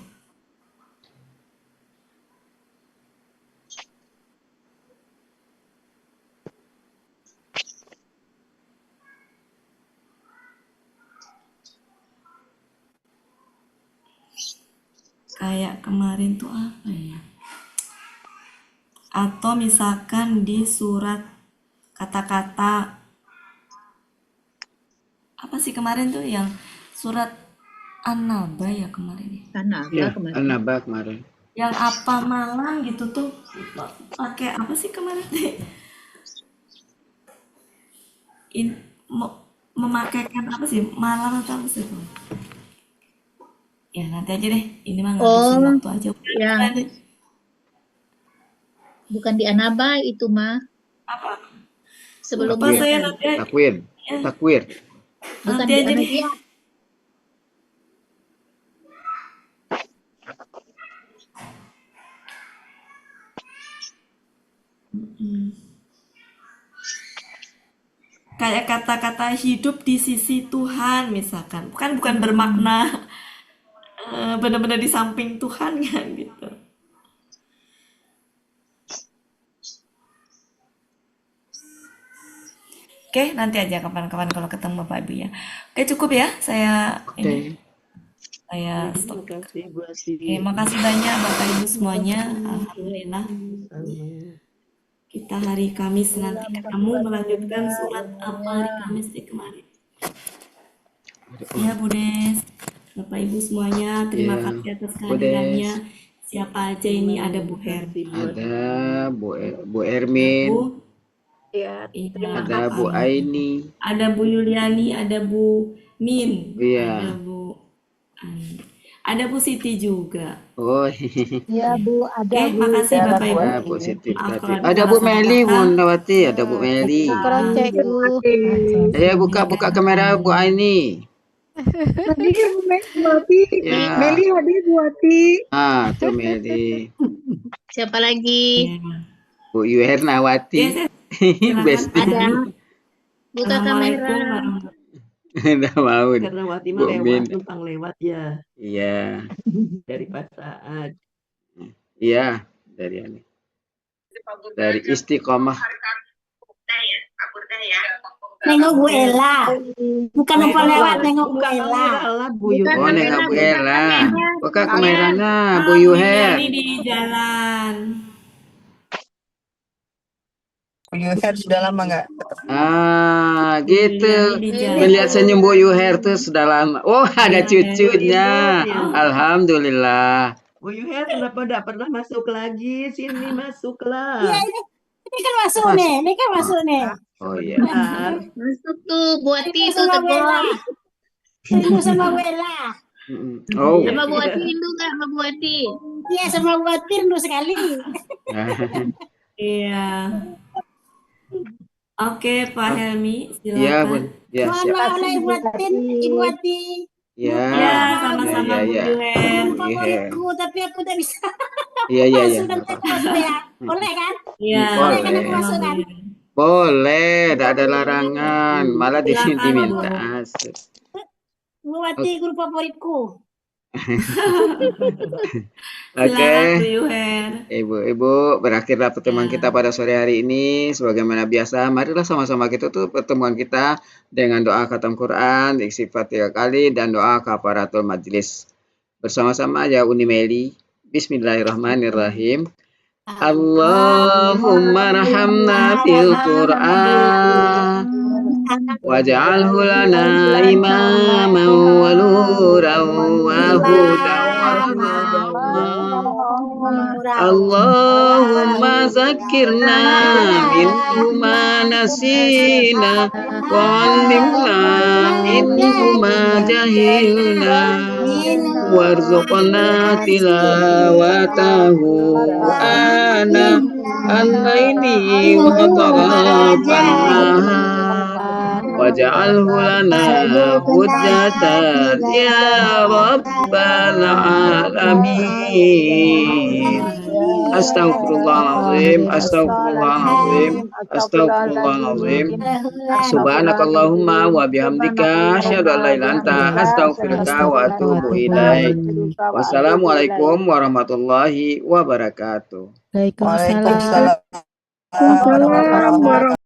Kayak kemarin tuh apa ya? Atau misalkan di surat kata-kata apa sih kemarin tuh yang surat An-Naba ya kemarin ya? Tanaba Ya, kemarin. An-Naba kemarin. Yang apa malang gitu tuh pakai apa sih kemarin deh? Memakaikan apa sih? Malam atau apa sih? Ya nanti aja deh. Ini mah ngabisin Oh, waktu aja. yang Nanti. bukan di Anaba itu mah. Apa? Sebelum Lupa Takwir. saya itu. nanti. Takwir. Ya, Takwir. Bukan nanti di aja deh. Anabiyat. Kayak kata-kata hidup di sisi Tuhan misalkan. Bukan bermakna benar-benar di samping Tuhan kan gitu. Oke, nanti aja kapan-kapan kalau ketemu Bapak Ibu ya. Oke, cukup ya. Saya ini saya stop. Terima kasih Bu Ati. Oke, makasih banyak Bapak Ibu semuanya. Alhamdulillah. Sama. Kita hari Kamis nanti ketemu melanjutkan surat apa hari Kamis di kemarin. Ya, Bu Des. Bapak Ibu semuanya, terima Ya, kasih atas Bu Des. kehadirannya. Siapa aja ini ada Bu Her. Ada Bu Bu, Ermin. Ya, iya, Ada Bu Aini. ada Bu Yuliani, ada Bu Min, Iya. ada Bu Ani. Ada Bu Siti juga. Oh, Iya Bu, ada Oke, Bu. makasih ada Bapak Ibu. ya positif Maaf tadi. kalau Ada salah Bu salah Meli, kata. Bundawati. Ada Bu Meli. Syukuran Cek Bu. Ya, buka kamera Bu Aini. Hadir Bu Ati. Ya. Meli hadir Bu Ati. Ah, tuh Meli. Siapa lagi? Ya. Bu Yuhernawati. Ya, silakan. Besti. Ada. Buka Assalamualaikum kamera. warahmatullahi Udah mau. Karena Wati mah Bu lewat, Min. numpang lewat ya Iya. dari Pak Saad. Iya, dari ini. Dari Istiqomah. Nengok Bu Ella. Bukan lupa lewat, nengok Bu Buka Ella. kamera Bu Buka Oh, Yuher. nengok Bu buka Ella. kamera. Buka kameranya, Bu Bu Yuher. Yuliani di jalan. Bu Yuher sudah lama nggak? Ah, Bu gitu. Yuliani di jalan. Melihat senyum Bu Yuher tuh sudah lama. Oh, ada Iya, cucunya. Ya. Alhamdulillah. Bu Yuher kenapa tidak pernah masuk lagi? Sini masuklah. Iya, ini kan masuk nih, ini kan masuk nih. Oh iya. Bentar. Masuk tuh buati Rindu itu sama Bu tegur. Ella. Rindu sama Bu Ella. Oh. Sama buati rindu nggak sama buati? Iya, sama Bu Ati rindu sekali. Iya. Oke, Pak Helmi, Iya, silakan. Bun. Ya, Mohon siap. maaf lah Ibu Ati, Ibu Ati. Ya. Ya, sama-sama Iya, Bu iya. Yuher. Guru favoritku, tapi aku tidak bisa. Iya, iya, iya. Sudah nggak aku apa-apa. masuk ya. Boleh kan? Iya, Boleh. Kan aku masuk kan? Boleh, tidak ada larangan. Malah Silakan, diminta Bu. asik. Bu Ati guru favoritku. Oke. Silakan Bu Yuher. Ibu-ibu, berakhirlah pertemuan Ya. kita pada sore hari ini. Sebagaimana biasa, marilah sama-sama kita tuh pertemuan kita dengan doa khatam Quran, istighfar 3 kali, dan doa kafaratul majlis. Bersama-sama ya Uni Meli. Bismillahirrahmanirrahim. Allahumma rahamna fil Quran waj'alhu lana imaman wa nuran wa hudan wa rahmah Allahumma zakirna minhu ma nasina wa 'allimna minhu ma jahilna warzuqna tilawatahu ana al-laili wa atrafan nahar waj'alhu lana hujjatan ya rabbal alamin. Astaghfirullahaladzim, astaghfirullahaladzim, astaghfirullahaladzim. Subhanakallahumma wa bihamdika asyhadu an la ilaha illa anta astaghfiruka wa atubu ilaik. Wassalamualaikum warahmatullahi wabarakatuh. Waalaikumsalam. Waalaikumsalam warahmatullahi